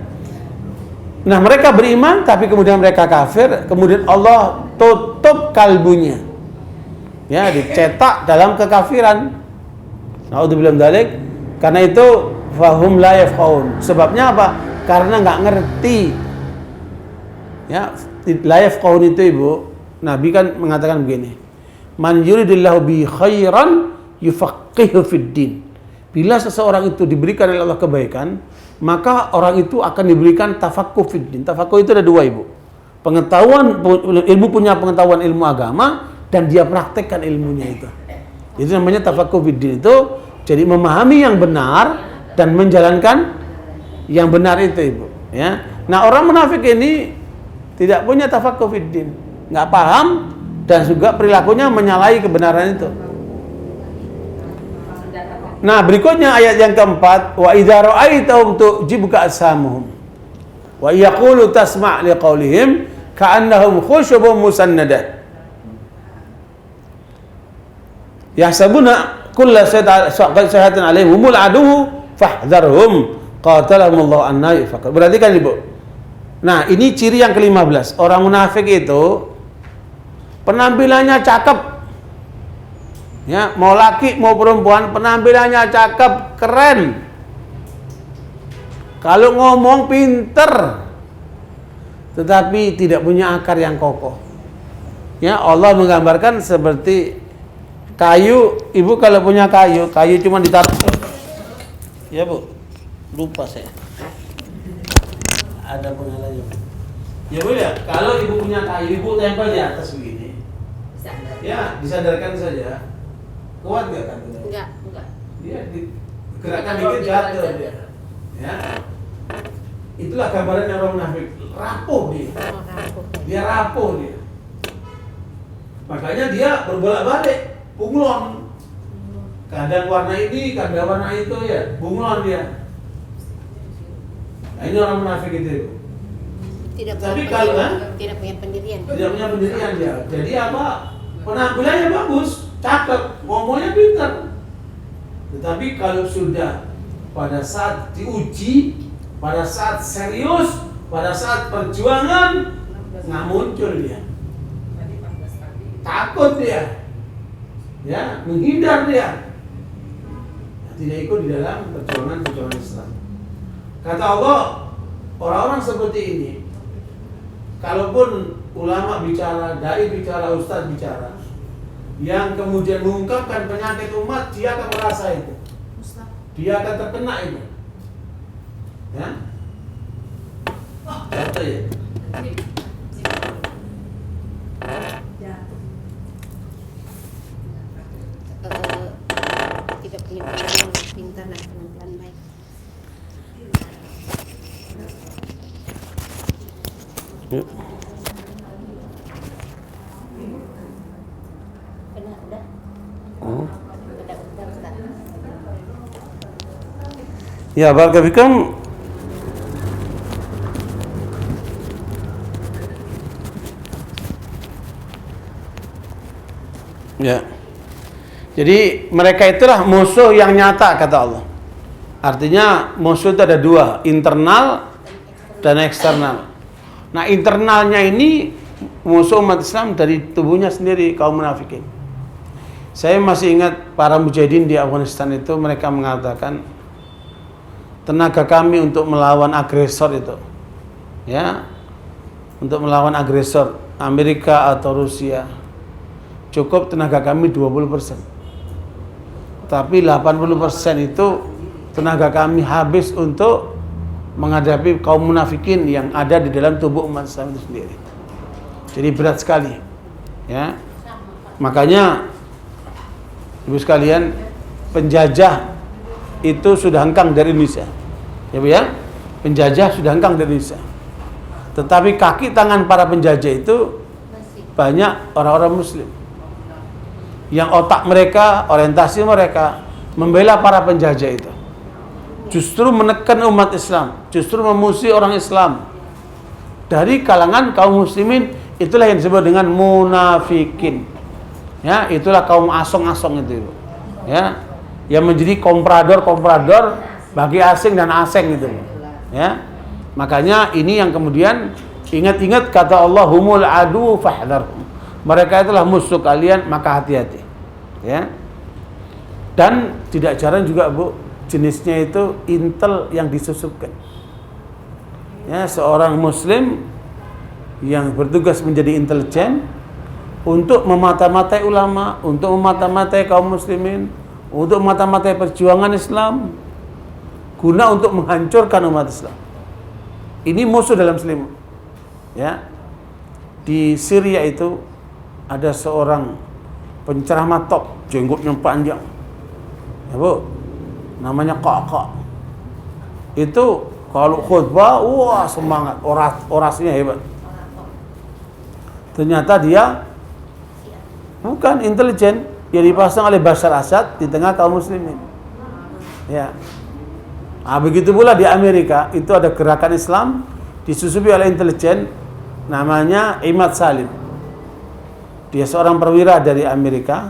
Nah, mereka beriman tapi kemudian mereka kafir, kemudian Allah tutup kalbunya. Ya, dicetak dalam kekafiran. Naudzubillah min dzalik. Karena itu fahum la yafqahun. Sebabnya apa? Karena nggak ngerti. Ya, la yafqahun itu, Ibu, Nabi kan mengatakan begini. Man yuridillahu bi khairan yufaqihu fid din. Bila seseorang itu diberikan oleh Allah kebaikan, maka orang itu akan diberikan tafaqquh fid din. Tafaqquh itu ada dua, Ibu. Pengetahuan ilmu, punya pengetahuan ilmu agama dan dia praktekkan ilmunya itu. Itu namanya tafaqquh fid din, itu jadi memahami yang benar dan menjalankan yang benar itu, Ibu, ya. Nah, orang munafik ini tidak punya tafaqquh fid din, enggak paham dan juga perilakunya menyalahi kebenaran itu. Nah, berikutnya ayat yang keempat, wa idza ra'aitahum tu'jibuka ajsamuhum wa yaqulu tasma' liqaulihim ka'annahum khushubun musannadah yahsabuna kulla sayhatin alaihim humul aduwwu fahdharhum qatalahumullahu anna yufakun. Berarti kan, Ibu. Nah, ini ciri yang ke-15. Orang munafik itu penampilannya cakep. Ya, mau laki mau perempuan, penampilannya cakep, keren. Kalau ngomong pinter, tetapi tidak punya akar yang kokoh. Ya, Allah menggambarkan seperti kayu. Ibu kalau punya kayu cuma ditaruh. Ya Bu, lupa saya. Ada pengalaman. Ya Bu ya, kalau ibu punya kayu, ibu tempel di atas begini. Ya, disadarkan saja. Kuat nggak kan? Enggak. Dia gerakan dikit jatuh dia. Ya. Itulah gambaran orang munafik. Rapuh dia. Dia rapuh dia. Makanya dia berbolak-balik, bunglon. Kadang warna ini, kadang warna itu ya, bunglon dia. Nah, ini orang munafik itu. Tapi kalau tidak punya pendirian. Tidak punya pendirian dia. Jadi apa? Penampilannya bagus, cakep, ngomongnya pintar. Tetapi kalau sudah pada saat diuji, pada saat serius, pada saat perjuangan, nggak muncul dia. Takut dia, ya, menghindar dia, tidak ikut di dalam perjuangan Islam. Kata Allah, orang-orang seperti ini, kalaupun ulama bicara, dai bicara, ustaz bicara, yang kemudian mengungkapkan penyakit umat, dia akan merasa itu, dia akan terkena itu, ya, kata ya. Tidak punya pendirian, pintar dan penampilan baik. Ya, barakallahu fikum. Ya. Jadi mereka itulah musuh yang nyata kata Allah. Artinya musuh itu ada dua, internal dan eksternal. Nah, internalnya ini musuh umat Islam dari tubuhnya sendiri, kaum munafikin. Saya masih ingat para mujahidin di Afghanistan itu, mereka mengatakan tenaga kami untuk melawan agresor itu, ya, untuk melawan agresor Amerika atau Rusia, cukup tenaga kami 20%. Tapi 80% itu tenaga kami habis untuk menghadapi kaum munafikin yang ada di dalam tubuh umat Islam itu sendiri. Jadi berat sekali, ya. Makanya Ibu sekalian, penjajah itu sudah hengkang dari Indonesia, ya Bu ya. Penjajah sudah hengkang dari Indonesia. Tetapi kaki tangan para penjajah itu banyak orang-orang Muslim yang otak mereka, orientasi mereka membela para penjajah itu, justru menekan umat Islam, justru memusuhi orang Islam dari kalangan kaum muslimin. Itulah yang disebut dengan munafikin, ya. Itulah kaum asong-asong itu, ya, yang menjadi komprador bagi asing dan asing itu, ya. Makanya ini yang kemudian ingat-ingat kata Allah, humul adu fahdharhum. Mereka itulah musuh kalian, maka hati-hati, ya. Dan tidak jarang juga Bu, jenisnya itu intel yang disusupkan, ya. Seorang muslim yang bertugas menjadi intelijen untuk memata-matai ulama, untuk memata-matai kaum muslimin, untuk memata-matai perjuangan Islam, guna untuk menghancurkan umat Islam. Ini musuh dalam selimut, ya. Di Syria itu ada seorang penceramah top, jenggotnya panjang, ya Bu, namanya Kakak. Itu kalau khutbah, wah semangat, orasinya hebat. Ternyata dia bukan intelijen, yang dipasang oleh Bashar Assad di tengah kaum muslimin, ya. Nah, begitu pula di Amerika itu ada gerakan Islam disusupi oleh intelijen, namanya Imad Salim. Dia seorang perwira dari Amerika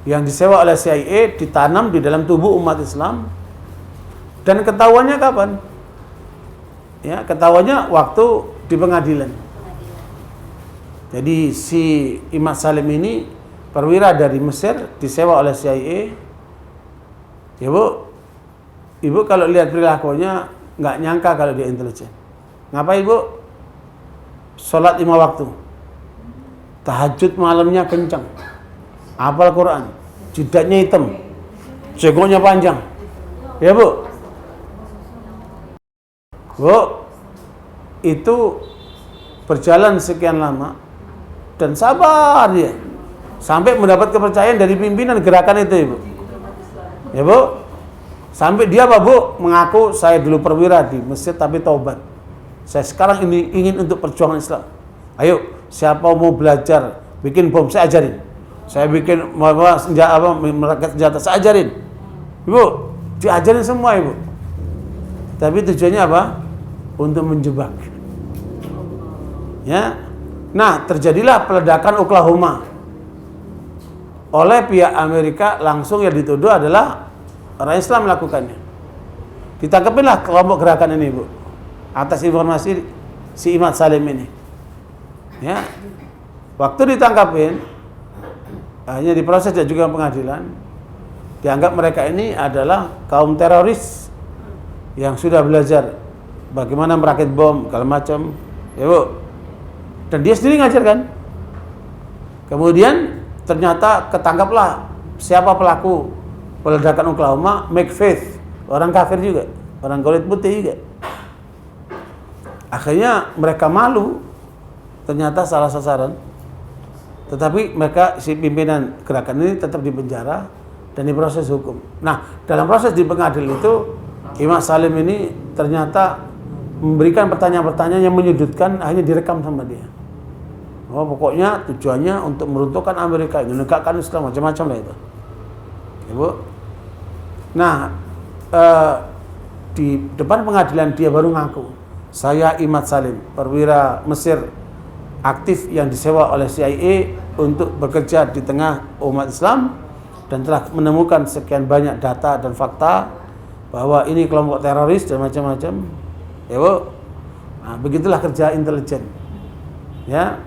yang disewa oleh CIA, ditanam di dalam tubuh umat Islam. Dan ketahuannya kapan? Ya, ketahuannya waktu di pengadilan. Jadi si Imad Salim ini perwira dari Mesir disewa oleh CIA. Ya Bu, Ibu kalau lihat perilakunya nggak nyangka kalau dia intelijen. Ngapa Ibu? Sholat 5 waktu, tahajud malamnya kencang, hafal Quran, jidatnya hitam, jenggotnya panjang. Ya Bu, itu berjalan sekian lama dan sabar dia sampai mendapat kepercayaan dari pimpinan gerakan itu, Ibu. Ya Bu, sampai dia apa Bu mengaku, saya dulu perwira di Mesir tapi taubat. Saya sekarang ini ingin untuk perjuangan Islam. Ayo, siapa mau belajar bikin bom, saya ajarin. Saya bikin merakit senjata, saya ajarin. Ibu, diajarin semua Ibu. Tapi tujuannya apa? Untuk menjebak. Ya. Nah, terjadilah peledakan Oklahoma. Oleh pihak Amerika langsung yang dituduh adalah orang Islam melakukannya. Ditangkapinlah kelompok gerakan ini, Bu. Atas informasi si Imad Salim ini. Ya. Waktu ditangkapin, hanya diproses dan juga pengadilan, dianggap mereka ini adalah kaum teroris yang sudah belajar bagaimana merakit bom, segala macam. Ya, Bu. Dan dia sendiri ngajarkan. Kemudian ternyata ketangkaplah siapa pelaku peledakan Oklahoma, McFaith, orang kafir juga, orang kulit putih juga. Akhirnya mereka malu, ternyata salah sasaran. Tetapi mereka, si pimpinan gerakan ini tetap dipenjara dan diproses hukum. Nah, dalam proses di pengadilan itu, Imad Salim ini ternyata memberikan pertanyaan-pertanyaan yang menyudutkan, akhirnya direkam sama dia. Oh, pokoknya tujuannya untuk meruntuhkan Amerika, menegakkan Islam, macam-macam lah itu. Ibu. Nah, di depan pengadilan dia baru ngaku, saya Imad Salim, perwira Mesir aktif yang disewa oleh CIA untuk bekerja di tengah umat Islam dan telah menemukan sekian banyak data dan fakta bahwa ini kelompok teroris dan macam-macam. Ya Bu. Nah, begitulah kerja intelijen. Ya.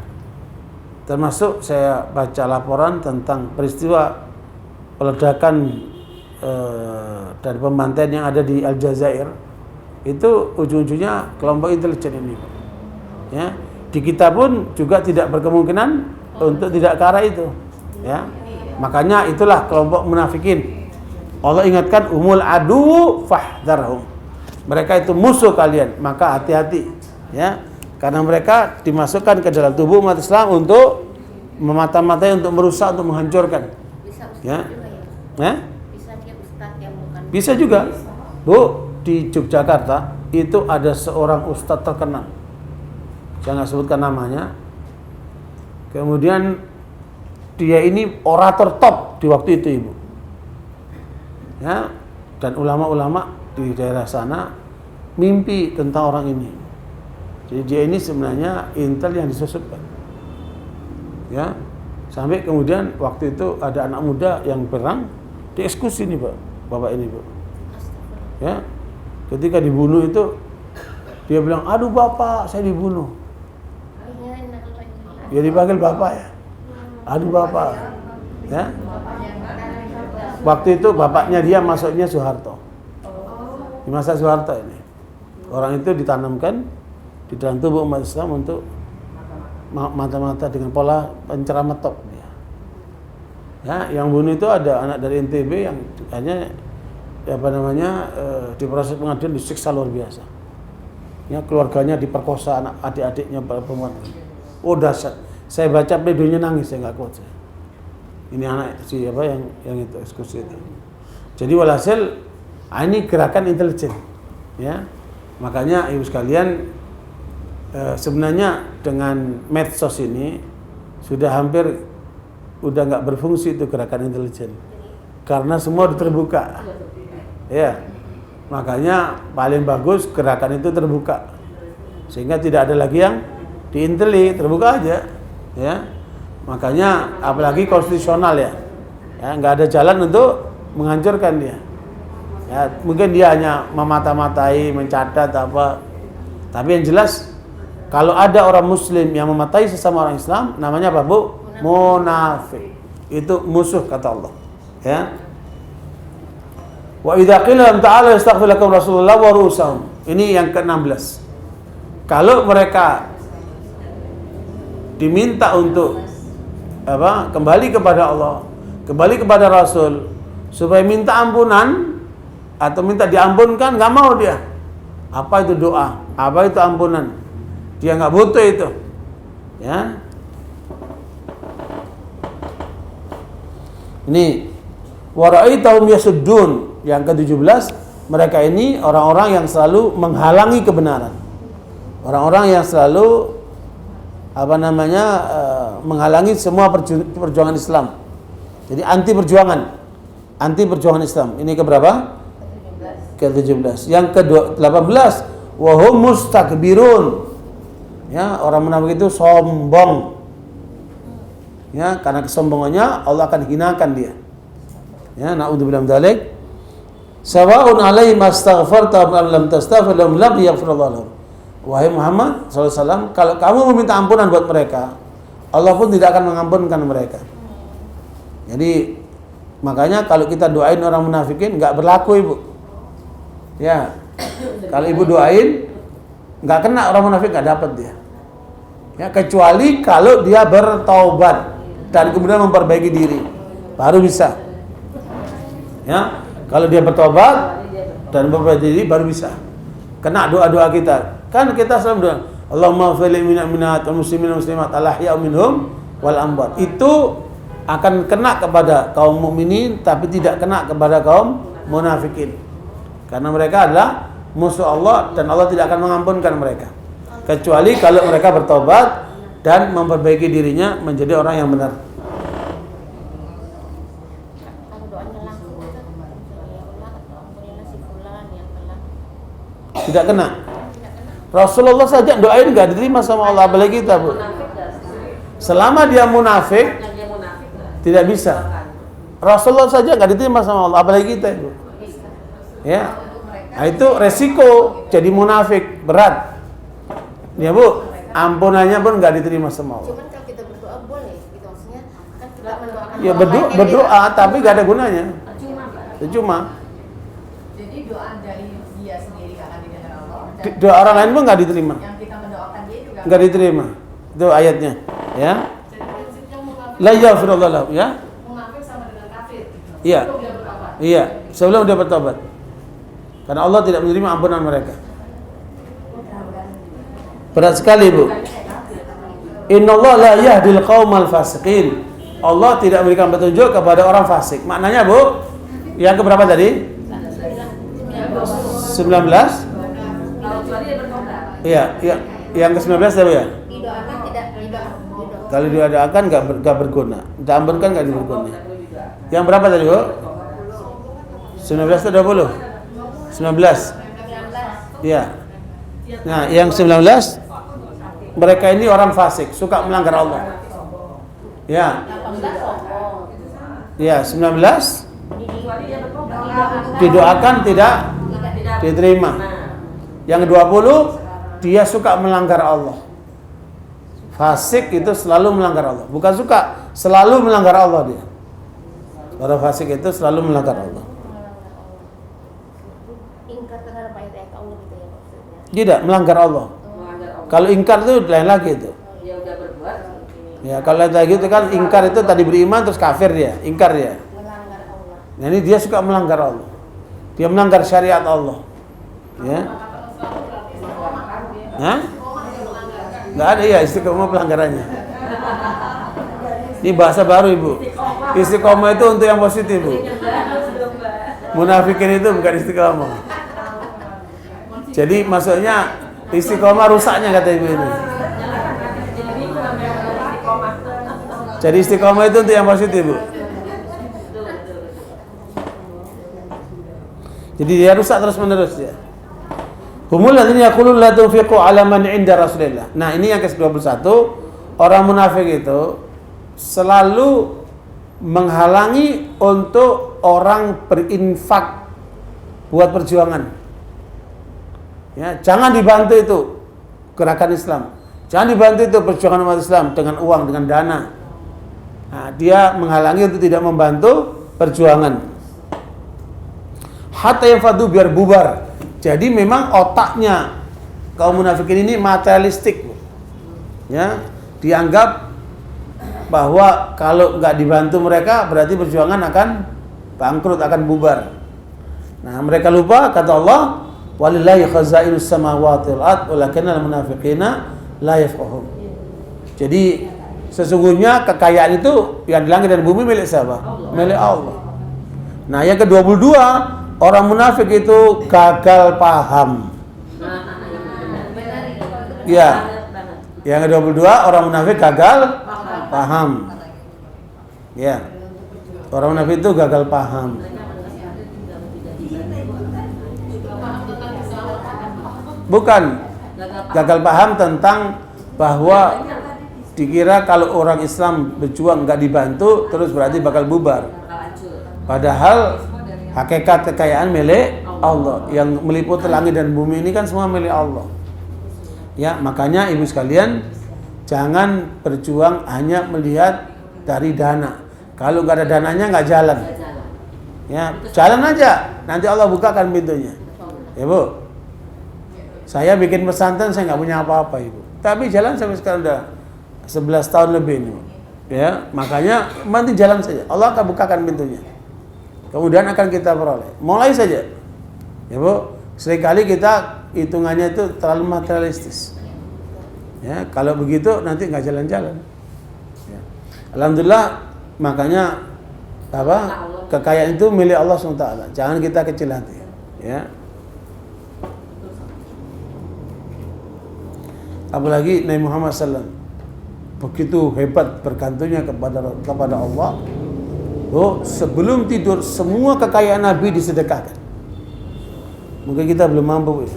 Termasuk saya baca laporan tentang peristiwa peledakan dan pembantaian yang ada di Aljazair. Itu ujung-ujungnya kelompok intelijen ini. Ya. Di kita pun juga tidak berkemungkinan untuk tidak ke arah itu. Ya. Makanya itulah kelompok munafikin. Allah ingatkan umul adu fahdharhum. Mereka itu musuh kalian, maka hati-hati. Ya. Karena mereka dimasukkan ke dalam tubuh umat Islam untuk memata-matai, untuk merusak, untuk menghancurkan. Ya. Bisa dia ustadz yang bukan. Bisa juga. Bu, di Yogyakarta itu ada seorang ustadz terkenal. Saya nggak sebutkan namanya. Kemudian dia ini orator top di waktu itu, Ibu. Ya, dan ulama-ulama di daerah sana mimpi tentang orang ini. Jadi dia ini sebenarnya intel yang disusupkan. Ya, sampai kemudian waktu itu ada anak muda yang perang dieksekusi nih, Pak. Bapak ini, Bu. Ya. Ketika dibunuh itu dia bilang, "Aduh Bapak, saya dibunuh." Ya dipanggil Bapak ya. Aduh Bapak. Ya. Waktu itu bapaknya dia masuknya Soeharto. Di masa Soeharto ini. Orang itu ditanamkan di dalam tubuh umat Islam untuk mata-mata dengan pola penceramah top dia. Ya, yang bunuh itu ada anak dari NTB yang hanya di proses pengadilan disiksa luar biasa. Ya, keluarganya diperkosa, anak adik-adiknya perempuan. Oh dahsyat. Saya baca pledoinya nangis, saya nggak kuat saya. Ini anak siapa yang itu eksekusi itu. Jadi walhasil ini gerakan intelijen. Ya. Makanya ibu sekalian sebenarnya dengan medsos ini sudah hampir udah nggak berfungsi itu gerakan intelijen. Karena semua terbuka. Ya. Makanya paling bagus gerakan itu terbuka. Sehingga tidak ada lagi yang diinteli, terbuka aja. Ya. Makanya apalagi konstitusional ya. Ya, nggak ada jalan untuk menghancurkan dia. Ya, mungkin dia hanya memata-matai, mencatat apa. Tapi yang jelas kalau ada orang muslim yang mematai sesama orang Islam, namanya apa, Bu? Munafik. Itu musuh kata Allah. Ya. Wa idza qila lahum ta'ala yastaghfir lakum Rasulullah wa rusahum. Ini yang ke-16. Kalau mereka diminta untuk kembali kepada Allah, kembali kepada Rasul, supaya minta ampunan atau minta diampunkan, nggak mau dia. Apa itu doa? Apa itu ampunan? Dia nggak butuh itu. Ya. Ini wara'aitahum yasuddun. Yang ke-17, mereka ini orang-orang yang selalu menghalangi kebenaran. Orang-orang yang selalu menghalangi semua perjuangan Islam. Jadi anti perjuangan Islam. Ini keberapa? Ke-17. Yang ke-18, wa hum mustakbirun. Ya, orang munafik itu sombong. Ya, karena kesombongannya Allah akan hinakan dia. Ya, naudzubillah min dzalik. Sawa'un 'alaihim astaghfarta am lam tastaghfir lahum lam yaghfirullahu lahum. Wahai Muhammad SAW, kalau kamu meminta ampunan buat mereka, Allah pun tidak akan mengampunkan mereka. Jadi makanya kalau kita doain orang munafikin nggak berlaku, Ibu. Ya, kalau Ibu doain nggak kena orang munafik, nggak dapat dia. Ya, kecuali kalau dia bertaubat dan kemudian memperbaiki diri, baru bisa. Ya, kalau dia bertobat dan memperbaiki diri baru bisa kena doa-doa kita. Kan kita selalu doa, Allahumma fil minat wal muslimin wal muslimat al-ahya minhum wal amwat. Itu akan kena kepada kaum mukminin tapi tidak kena kepada kaum munafikin. Karena mereka adalah musuh Allah dan Allah tidak akan mengampunkan mereka. Kecuali kalau mereka bertobat dan memperbaiki dirinya menjadi orang yang benar. Tidak kena. Rasulullah saja doain nggak diterima sama Allah, apalagi kita, Bu. Selama dia munafik tidak bisa. Rasulullah saja nggak diterima sama Allah, apalagi kita, Bu. Ya, nah, itu resiko jadi munafik berat. Ya, Bu, ampunannya pun nggak diterima sama Allah. Cuman kalau kita berdoa boleh, gitu maksudnya kan kita mendoakan. Ya berdoa tapi nggak ada gunanya. Cuma. Jadi doa dari dia sendiri akan didengar Allah. Doa orang lain pun nggak diterima. Yang kita mendoakan dia juga Nggak diterima. Itu ayatnya. Ya. Jadi prinsipnya munafik. La yaghfirullahu lahu, ya. Munafik sama dengan kafir. Iya. Sebelum dia bertobat. Iya, sebelum dia bertobat. Karena Allah tidak menerima ampunan mereka. Berat sekali, Bu. Innallaha la yahdil qaumal fasiqin. Allah tidak memberikan petunjuk kepada orang fasik. Maknanya, Bu, yang keberapa tadi? 19? Iya, iya. Yang ke-19 tadi ya? Didoakan tidak didoakan. Kalau didoakan nggak berguna. Diampunkan nggak berguna. Yang berapa tadi, Bu? 19 atau 20? 19. Iya. Nah, yang 19 mereka ini orang fasik, suka melanggar Allah. Ya. Ya, 19 didoakan tidak diterima. Yang 20 dia suka melanggar Allah. Fasik itu selalu melanggar Allah. Bukan suka, selalu melanggar Allah dia. Orang fasik itu selalu melanggar Allah. Ingkar terhadap ayat-ayat Allah gitu ya maksudnya. Tidak, melanggar Allah. Kalau ingkar itu lain lagi itu. Ya, kalau lain lagi itu kan ingkar itu tadi beriman terus kafir dia, ingkar dia. Melanggar Allah. Nah, ini dia suka melanggar Allah. Dia melanggar syariat Allah. Ya. Hah? Nggak ada ya istiqomah pelanggarannya. Ini bahasa baru, Ibu. Istiqomah itu untuk yang positif, Bu. Munafikin itu bukan istiqomah. Jadi maksudnya istiqomah rusaknya kata Ibu ini. Jadi istiqomah itu untuk yang positif, Bu. Jadi dia rusak terus-menerus dia. Humul ladzina yaquluna la tunfiqu 'ala man 'inda Rasulillah. Nah, ini yang ke-21, orang munafik itu selalu menghalangi untuk orang berinfak buat perjuangan. Ya, jangan dibantu itu gerakan Islam. Jangan dibantu itu perjuangan umat Islam dengan uang, dengan dana. Nah, dia menghalangi untuk tidak membantu perjuangan. Hatta yafadu, biar bubar. Jadi memang otaknya kaum munafikin ini materialistik. Ya, dianggap bahwa kalau nggak dibantu mereka berarti perjuangan akan bangkrut, akan bubar. Nah, mereka lupa kata Allah, walillahi khazainus samawati wal ard walakinnal munafiqina la yafqahun. Jadi sesungguhnya kekayaan itu yang di langit dan bumi milik siapa? Milik Allah. Nah, yang ke-22, orang munafik itu gagal paham. Ya. Yang ke-22, orang munafik gagal paham. Ya. Orang munafik itu gagal paham. Bukan gagal paham tentang bahwa dikira kalau orang Islam berjuang nggak dibantu terus berarti bakal bubar. Padahal hakikat kekayaan milik Allah, yang meliputi langit dan bumi ini kan semua milik Allah. Ya, makanya ibu sekalian jangan berjuang hanya melihat dari dana. Kalau nggak ada dananya nggak jalan. Ya, jalan aja. Nanti Allah bukakan pintunya. Ya Bu, saya bikin pesantren saya nggak punya apa-apa ibu. Tapi jalan sampai sekarang udah 11 tahun lebih ini. Ya, makanya nanti jalan saja. Allah akan bukakan pintunya. Kemudian akan kita peroleh. Mulai saja. Ya Bu, seringkali kita hitungannya itu terlalu materialistis. Ya, kalau begitu nanti nggak jalan-jalan. Ya. Alhamdulillah, makanya kekayaan itu milik Allah SWT. Jangan kita kecil hati. Ya. Apalagi Nabi Muhammad SAW begitu hebat bergantungnya kepada Allah. Sebelum tidur semua kekayaan Nabi disedekahkan. Mungkin kita belum mampu.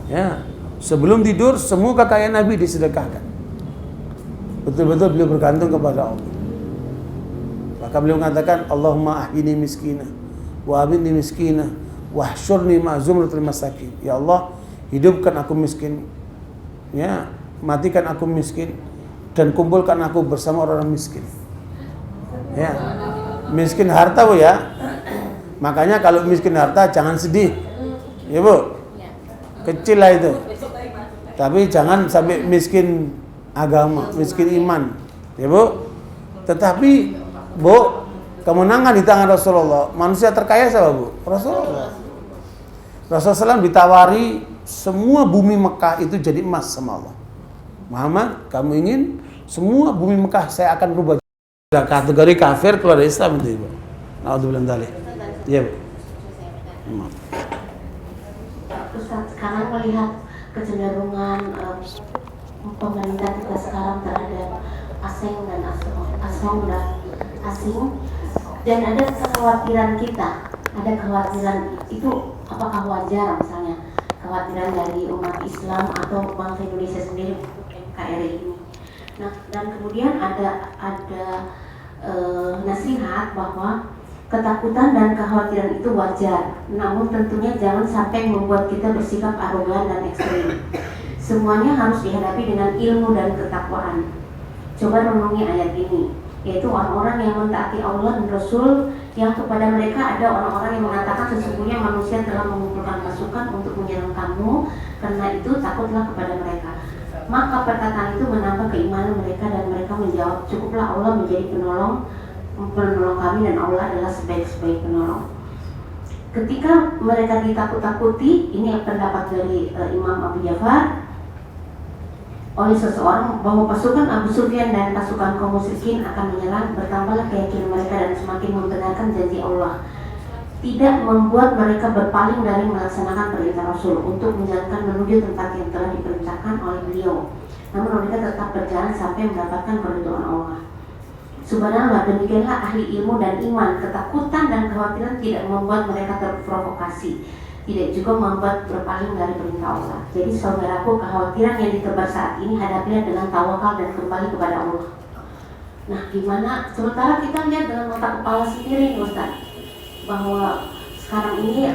Ya, sebelum tidur semua kekayaan Nabi disedekahkan. Betul-betul beliau bergantung kepada Allah. Maka beliau mengatakan, Allahumma ahyini miskina wa abidni miskina wa hsyurni ma'zumratul masakin. Ya Allah, hidupkan aku miskin. Ya, matikan aku miskin dan kumpulkan aku bersama orang miskin. Ya, miskin harta Bu ya. Makanya kalau miskin harta jangan sedih. Ya Bu, kecil lah itu. Tapi jangan sampai miskin agama, miskin iman. Ya Bu. Tetapi Bu, kemenangan di tangan Rasulullah. Manusia terkaya siapa Bu? Rasulullah. Rasulullah SAW ditawari semua bumi Mekah itu jadi emas sama Allah. Muhammad, kamu ingin semua bumi Mekah saya akan rubah. Kategori kafir keluar dari Islam itu Ibu. Naudzubillah min dzalik. Iya Bu. Ustaz, sekarang melihat kecenderungan pemerintah kita sekarang terhadap asing dan asing, dan ada kekhawatiran kita, ada kekhawatiran itu apakah wajar, misalnya kekhawatiran dari umat Islam atau bangsa Indonesia sendiri, NKRI ini. Nah, dan kemudian ada nasihat bahwa ketakutan dan kekhawatiran itu wajar, namun tentunya jangan sampai membuat kita bersikap arogan dan ekstrim. Semuanya harus dihadapi dengan ilmu dan ketakwaan. Coba renungi ayat ini, yaitu orang-orang yang mentaati Allah dan Rasul, yang kepada mereka ada orang-orang yang mengatakan sesungguhnya manusia telah mengumpulkan pasukan untuk menyerang kamu, karena itu takutlah kepada mereka. Maka perkataan itu menambah keimanan mereka dan mereka menjawab, cukuplah Allah menjadi penolong kami dan Allah adalah sebaik-sebaik penolong. Ketika mereka ditakut-takuti, ini pendapat dari Imam Abu Ja'far oleh seseorang, bahwa pasukan Abu Sufyan dan pasukan kaum musyrikin akan menyerang, bertambahlah keyakinan mereka dan semakin membenarkan janji Allah. Tidak membuat mereka berpaling dari melaksanakan perintah Rasul untuk menjalankan menuju tempat yang telah diperintahkan oleh beliau. Namun mereka tetap berjalan sampai mendapatkan keridhaan Allah. Subhanallah, demikianlah ahli ilmu dan iman. Ketakutan dan kekhawatiran tidak membuat mereka terprovokasi, tidak juga membuat berpaling dari perintah Allah. Jadi saudaraku, kekhawatiran yang ditebar saat ini hadapilah dengan tawakal dan kembali kepada Allah. Nah, gimana? Sementara kita lihat dengan mata kepala sendiri, Ustaz, bahwa sekarang ini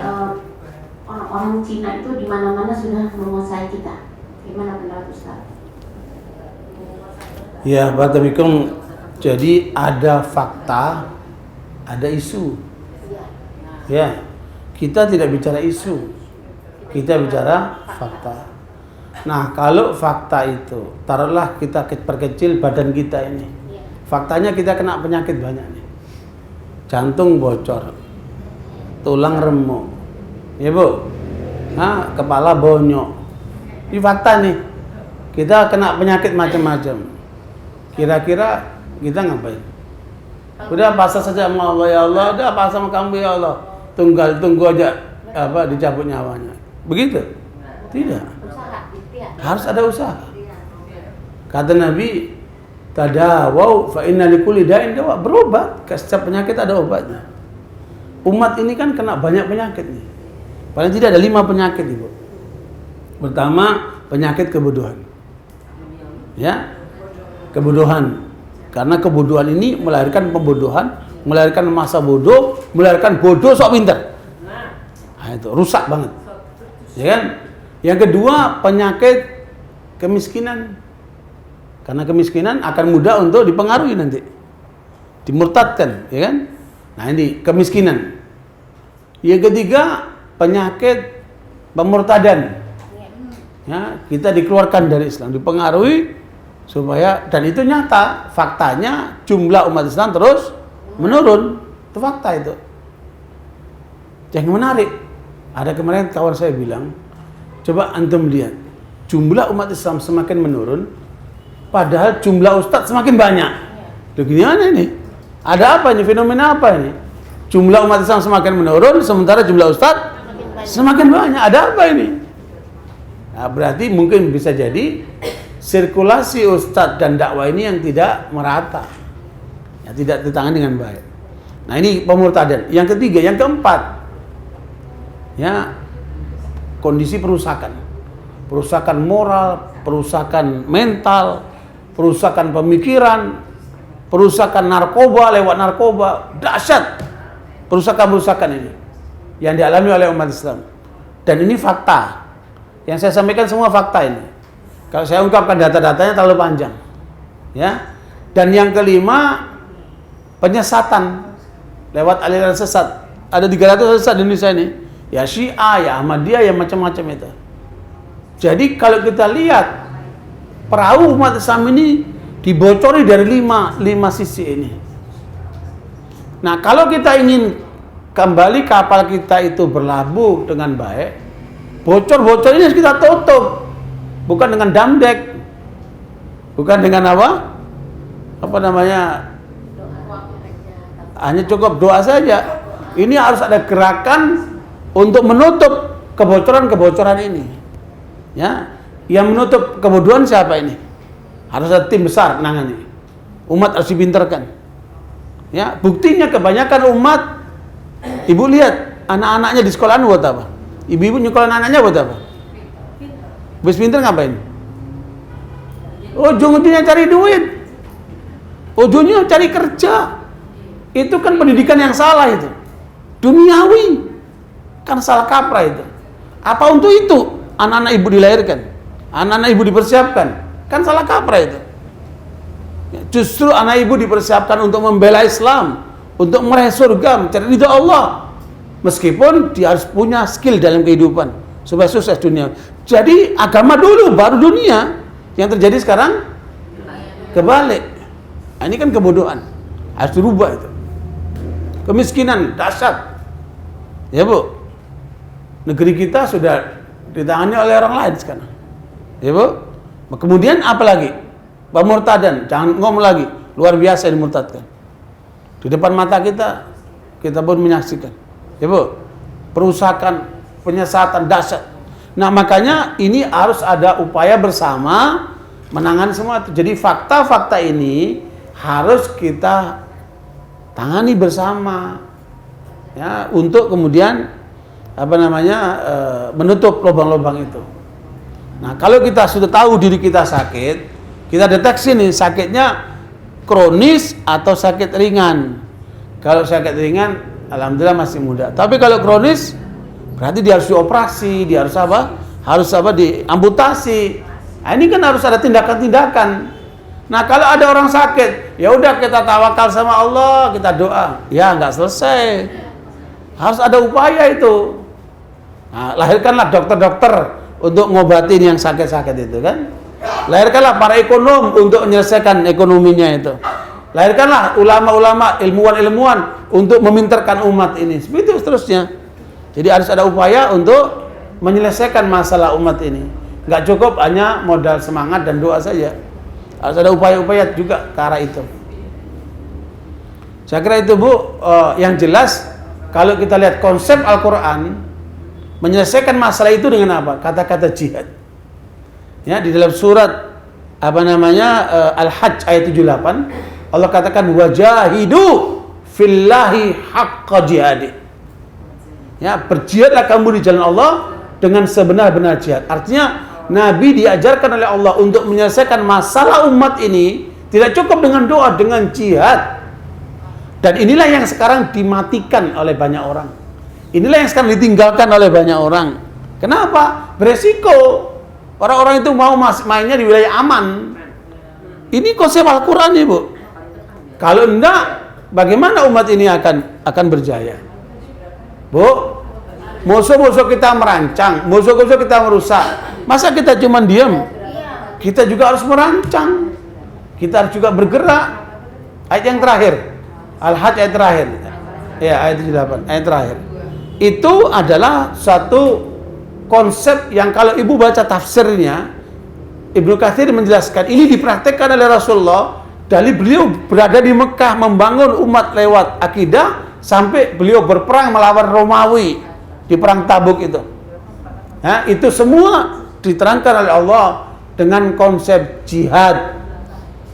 orang-orang Cina itu di mana-mana sudah menguasai kita. Gimana pendapat Ustaz? Ya, barakallahu. Jadi ada fakta, ada isu. Ya, kita tidak bicara isu, kita bicara fakta. Nah, kalau fakta itu, taruhlah kita perkecil badan kita ini. Faktanya kita kena penyakit banyak nih. Jantung bocor, tulang remuk, ya Bu, kepala bonyok. Ini fakta nih. Kita kena penyakit macam-macam. Kira-kira kita ngapain? Udah pasrah saja sama Allah, ya Allah. Udah pasrah sama kamu, ya Allah. Tunggu aja dicabut nyawanya. Begitu? Tidak. Harus ada usaha. Kata Nabi, tadawau fa inna likulli da'in dawa. Berobat. Ke setiap penyakit ada obatnya. Umat ini kan kena banyak penyakit nih. Paling tidak ada 5 penyakit, Ibu. Pertama, penyakit kebodohan. Ya, kebodohan. Karena kebodohan ini melahirkan pembodohan, melahirkan masa bodoh, melahirkan bodoh sok pinter. Nah, itu rusak banget. Ya kan? Yang kedua, penyakit kemiskinan. Karena kemiskinan akan mudah untuk dipengaruhi nanti. Dimurtadkan, ya kan? Nah, ini kemiskinan. Yang ketiga, penyakit pemurtadan. Ya, kita dikeluarkan dari Islam, dipengaruhi supaya, dan itu nyata, faktanya jumlah umat Islam terus menurun. Itu fakta itu. Yang menarik, ada kemarin kawan saya bilang, coba antum lihat, jumlah umat Islam semakin menurun, padahal jumlah ustadz semakin banyak. Loh, gimana ini? Ada apa ini? Fenomena apa ini? Jumlah umat Islam semakin menurun, sementara jumlah ustadz semakin banyak. Ada apa ini? Nah, berarti mungkin bisa jadi sirkulasi ustadz dan dakwah ini yang tidak merata, ya, tidak ditangani dengan baik. Nah, ini pemurtadan. Yang ketiga, yang keempat, ya, kondisi perusakan moral, perusakan mental, perusakan pemikiran, perusakan narkoba lewat narkoba, dahsyat perusakan ini yang dialami oleh umat Islam. Dan ini fakta. Yang saya sampaikan semua fakta ini. Kalau saya ungkapkan data-datanya terlalu panjang, ya. Dan yang kelima, penyesatan lewat aliran sesat. Ada 300 sesat di Indonesia ini. Ya Syiah, ya Ahmadiyah, ya macam-macam itu. Jadi kalau kita lihat perahu umat Islam ini dibocori dari lima sisi ini. Nah, kalau kita ingin kembali kapal kita itu berlabuh dengan baik, bocor-bocor ini harus kita tutup. Bukan dengan damdek, bukan dengan apa namanya, hanya cukup doa saja. Ini harus ada gerakan untuk menutup kebocoran-kebocoran ini. Ya, yang menutup kebodohan siapa ini? Harus ada tim besar menangani. Umat harus dipinterkan. Ya, buktinya kebanyakan umat, ibu lihat anak-anaknya di sekolahan buat apa? Ibu-ibu nyekolah anak-anaknya buat apa? Bus pinter ngapain? Ujung-ujungnya cari duit, ujungnya cari kerja. Itu kan pendidikan yang salah itu, duniawi, kan salah kaprah itu. Apa untuk itu anak-anak ibu dilahirkan, anak-anak ibu dipersiapkan? Kan salah kaprah itu. Justru anak ibu dipersiapkan untuk membela Islam, untuk meraih surga, mencari ridha Allah, meskipun dia harus punya skill dalam kehidupan supaya sukses dunia. Jadi agama dulu baru dunia. Yang terjadi sekarang kebalik. Nah, ini kan kebodohan, harus dirubah itu. Kemiskinan dahsyat, ya Bu. Negeri kita sudah ditangani oleh orang lain sekarang, ya Bu. Kemudian apa lagi? Pemurtadan, jangan ngomong lagi, luar biasa dimurtadkan di depan mata kita pun menyaksikan, ya Bu. Perusakan, penyesatan dahsyat. Nah, makanya ini harus ada upaya bersama menangani semua itu. Jadi fakta-fakta ini harus kita tangani bersama, ya, untuk kemudian menutup lubang-lubang itu. Nah, kalau kita sudah tahu diri kita sakit, kita deteksi nih sakitnya kronis atau sakit ringan. Kalau sakit ringan, alhamdulillah masih muda. Tapi kalau kronis, berarti dia harus dioperasi, dia harus diamputasi. Nah, ini kan harus ada tindakan-tindakan. Nah, kalau ada orang sakit Ya udah kita tawakal sama Allah, kita doa. Ya nggak selesai. Harus ada upaya itu. Nah, lahirkanlah dokter-dokter untuk ngobatin yang sakit-sakit itu kan. Lahirkanlah para ekonom untuk menyelesaikan ekonominya itu. Lahirkanlah ulama-ulama, ilmuwan-ilmuwan untuk memintarkan umat ini. Begitu seterusnya. Jadi harus ada upaya untuk menyelesaikan masalah umat ini. Nggak cukup hanya modal semangat dan doa saja. Harus ada upaya-upaya juga ke arah itu. Saya kira itu Bu, yang jelas kalau kita lihat konsep Al-Quran menyelesaikan masalah itu dengan apa? Kata-kata jihad. Ya, di dalam surat Al-Hajj ayat 78 Allah katakan wajahidu fillahi haqqa jihadi. Ya, berjihadlah kamu di jalan Allah dengan sebenar-benar jihad. Artinya Nabi diajarkan oleh Allah untuk menyelesaikan masalah umat ini tidak cukup dengan doa, dengan jihad. Dan inilah yang sekarang dimatikan oleh banyak orang. Inilah yang sekarang ditinggalkan oleh banyak orang. Kenapa? Beresiko. Orang-orang itu mau mainnya di wilayah aman. Ini konsep Al-Quran ya Bu. Kalau enggak, bagaimana umat ini akan berjaya? Bu, musuh-musuh kita merancang, musuh-musuh kita merusak. Masa kita cuma diam? Kita juga harus merancang. Kita harus juga bergerak. Ayat yang terakhir, Al-Hajj ayat terakhir. Ya, ayat 78, ayat terakhir. Itu adalah satu konsep yang kalau Ibu baca tafsirnya, Ibnu Katsir menjelaskan ini dipraktekkan oleh Rasulullah dari beliau berada di Mekah membangun umat lewat akidah sampai beliau berperang melawan Romawi di perang Tabuk itu. Nah, itu semua diterangkan oleh Allah dengan konsep jihad.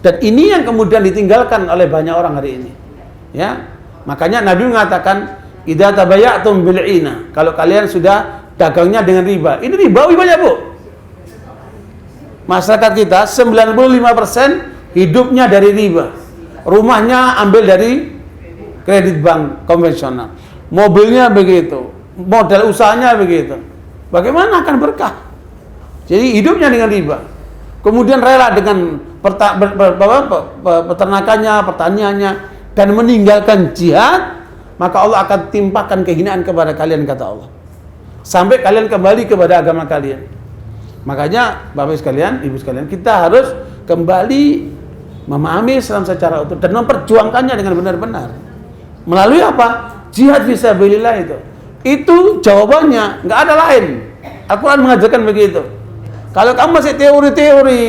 Dan ini yang kemudian ditinggalkan oleh banyak orang hari ini. Ya. Makanya Nabi mengatakan idza tabayatum bil ina. Kalau kalian sudah dagangnya dengan riba. Ini ribawi banyak, Bu. Masyarakat kita 95% hidupnya dari riba. Rumahnya ambil dari kredit bank konvensional. Mobilnya begitu. Modal usahanya begitu. Bagaimana akan berkah? Jadi hidupnya dengan riba. Kemudian rela dengan peternakannya, pertaniannya, dan meninggalkan jihad, maka Allah akan timpakan kehinaan kepada kalian, kata Allah. Sampai kalian kembali kepada agama kalian. Makanya Bapak sekalian, Ibu sekalian, kita harus kembali memahami Islam secara utuh dan memperjuangkannya dengan benar-benar. Melalui apa? Jihad fisabilillah itu. Itu jawabannya, nggak ada lain. Al-Quran mengajarkan begitu. Kalau kamu masih teori-teori,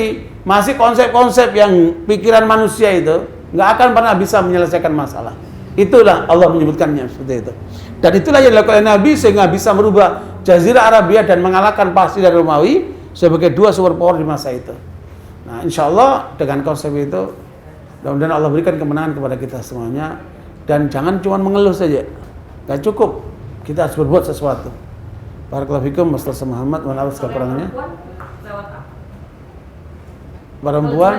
masih konsep-konsep yang pikiran manusia itu, nggak akan pernah bisa menyelesaikan masalah. Itulah Allah menyebutkannya seperti itu. Dan itulah yang dilakukan Nabi sehingga bisa merubah Jazirah Arabia dan mengalahkan Parsi dan Romawi sebagai dua superpower di masa itu. Nah, insya Allah dengan konsep itu, mudah-mudahan Allah berikan kemenangan kepada kita semuanya. Dan jangan cuma mengeluh saja, nggak cukup. Kita harus berbuat sesuatu. Barakallahu fikum, Ustaz Muhammad, mohon maaf kekurangannya. Perempuan,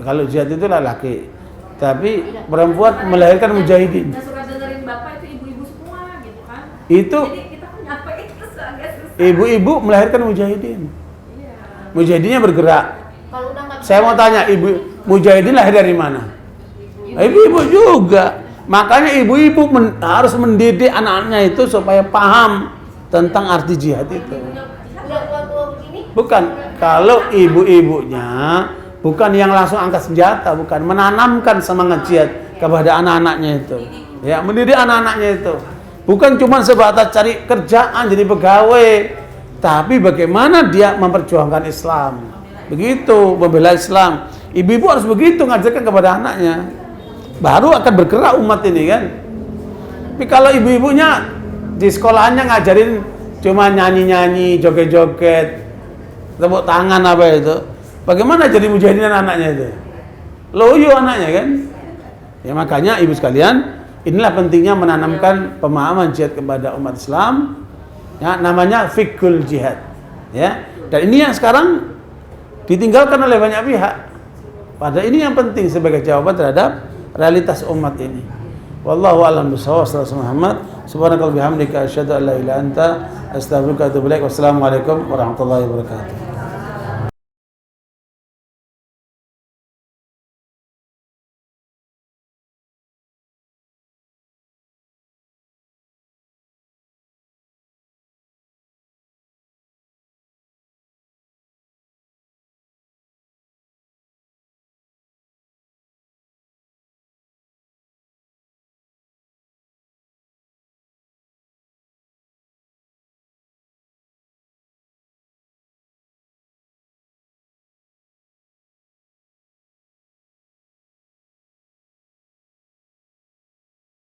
kalau jihad itu laki, tapi perempuan melahirkan mujahidin. Nggak suka dengerin Bapak itu ibu-ibu semua gitu kan? Itu Jadi kita pun nyapa itu agak susah. ibu-ibu melahirkan mujahidin. Iya. Mujahidinnya bergerak. Kalau udah nggak Saya mau tanya, ibu mujahidin lahir dari mana? Ibu-ibu juga. Makanya ibu-ibu harus mendidik anak-anaknya itu supaya paham tentang arti jihad itu. udah tua-tua begini, Bukan, kalau ibu-ibunya bukan yang langsung angkat senjata, bukan, menanamkan semangat jihad kepada anak-anaknya itu. Ya, mendidik anak-anaknya itu. Bukan cuma sebatas cari kerjaan jadi pegawai, tapi bagaimana dia memperjuangkan Islam. Begitu, membela Islam. Ibu-ibu harus begitu ngajarkan kepada anaknya. Baru akan bergerak umat ini kan. Tapi kalau ibu-ibunya di sekolahannya ngajarin cuma nyanyi-nyanyi, joget-joget, tepuk tangan apa itu, bagaimana jadi mujahidin anaknya itu? Loyo anaknya kan. Ya makanya ibu sekalian, inilah pentingnya menanamkan pemahaman jihad kepada umat Islam. Ya, namanya fikul jihad. Ya. Dan ini yang sekarang ditinggalkan oleh banyak pihak. Padahal ini yang penting sebagai jawaban terhadap realitas umat ini. Wallahu a'lam bishawab. Muhammad subhanakallahumma bihamdika asyhadu an la ilaha illa anta astaghfiruka wa atubu ilaik. Wassalamualaikum warahmatullahi wabarakatuh.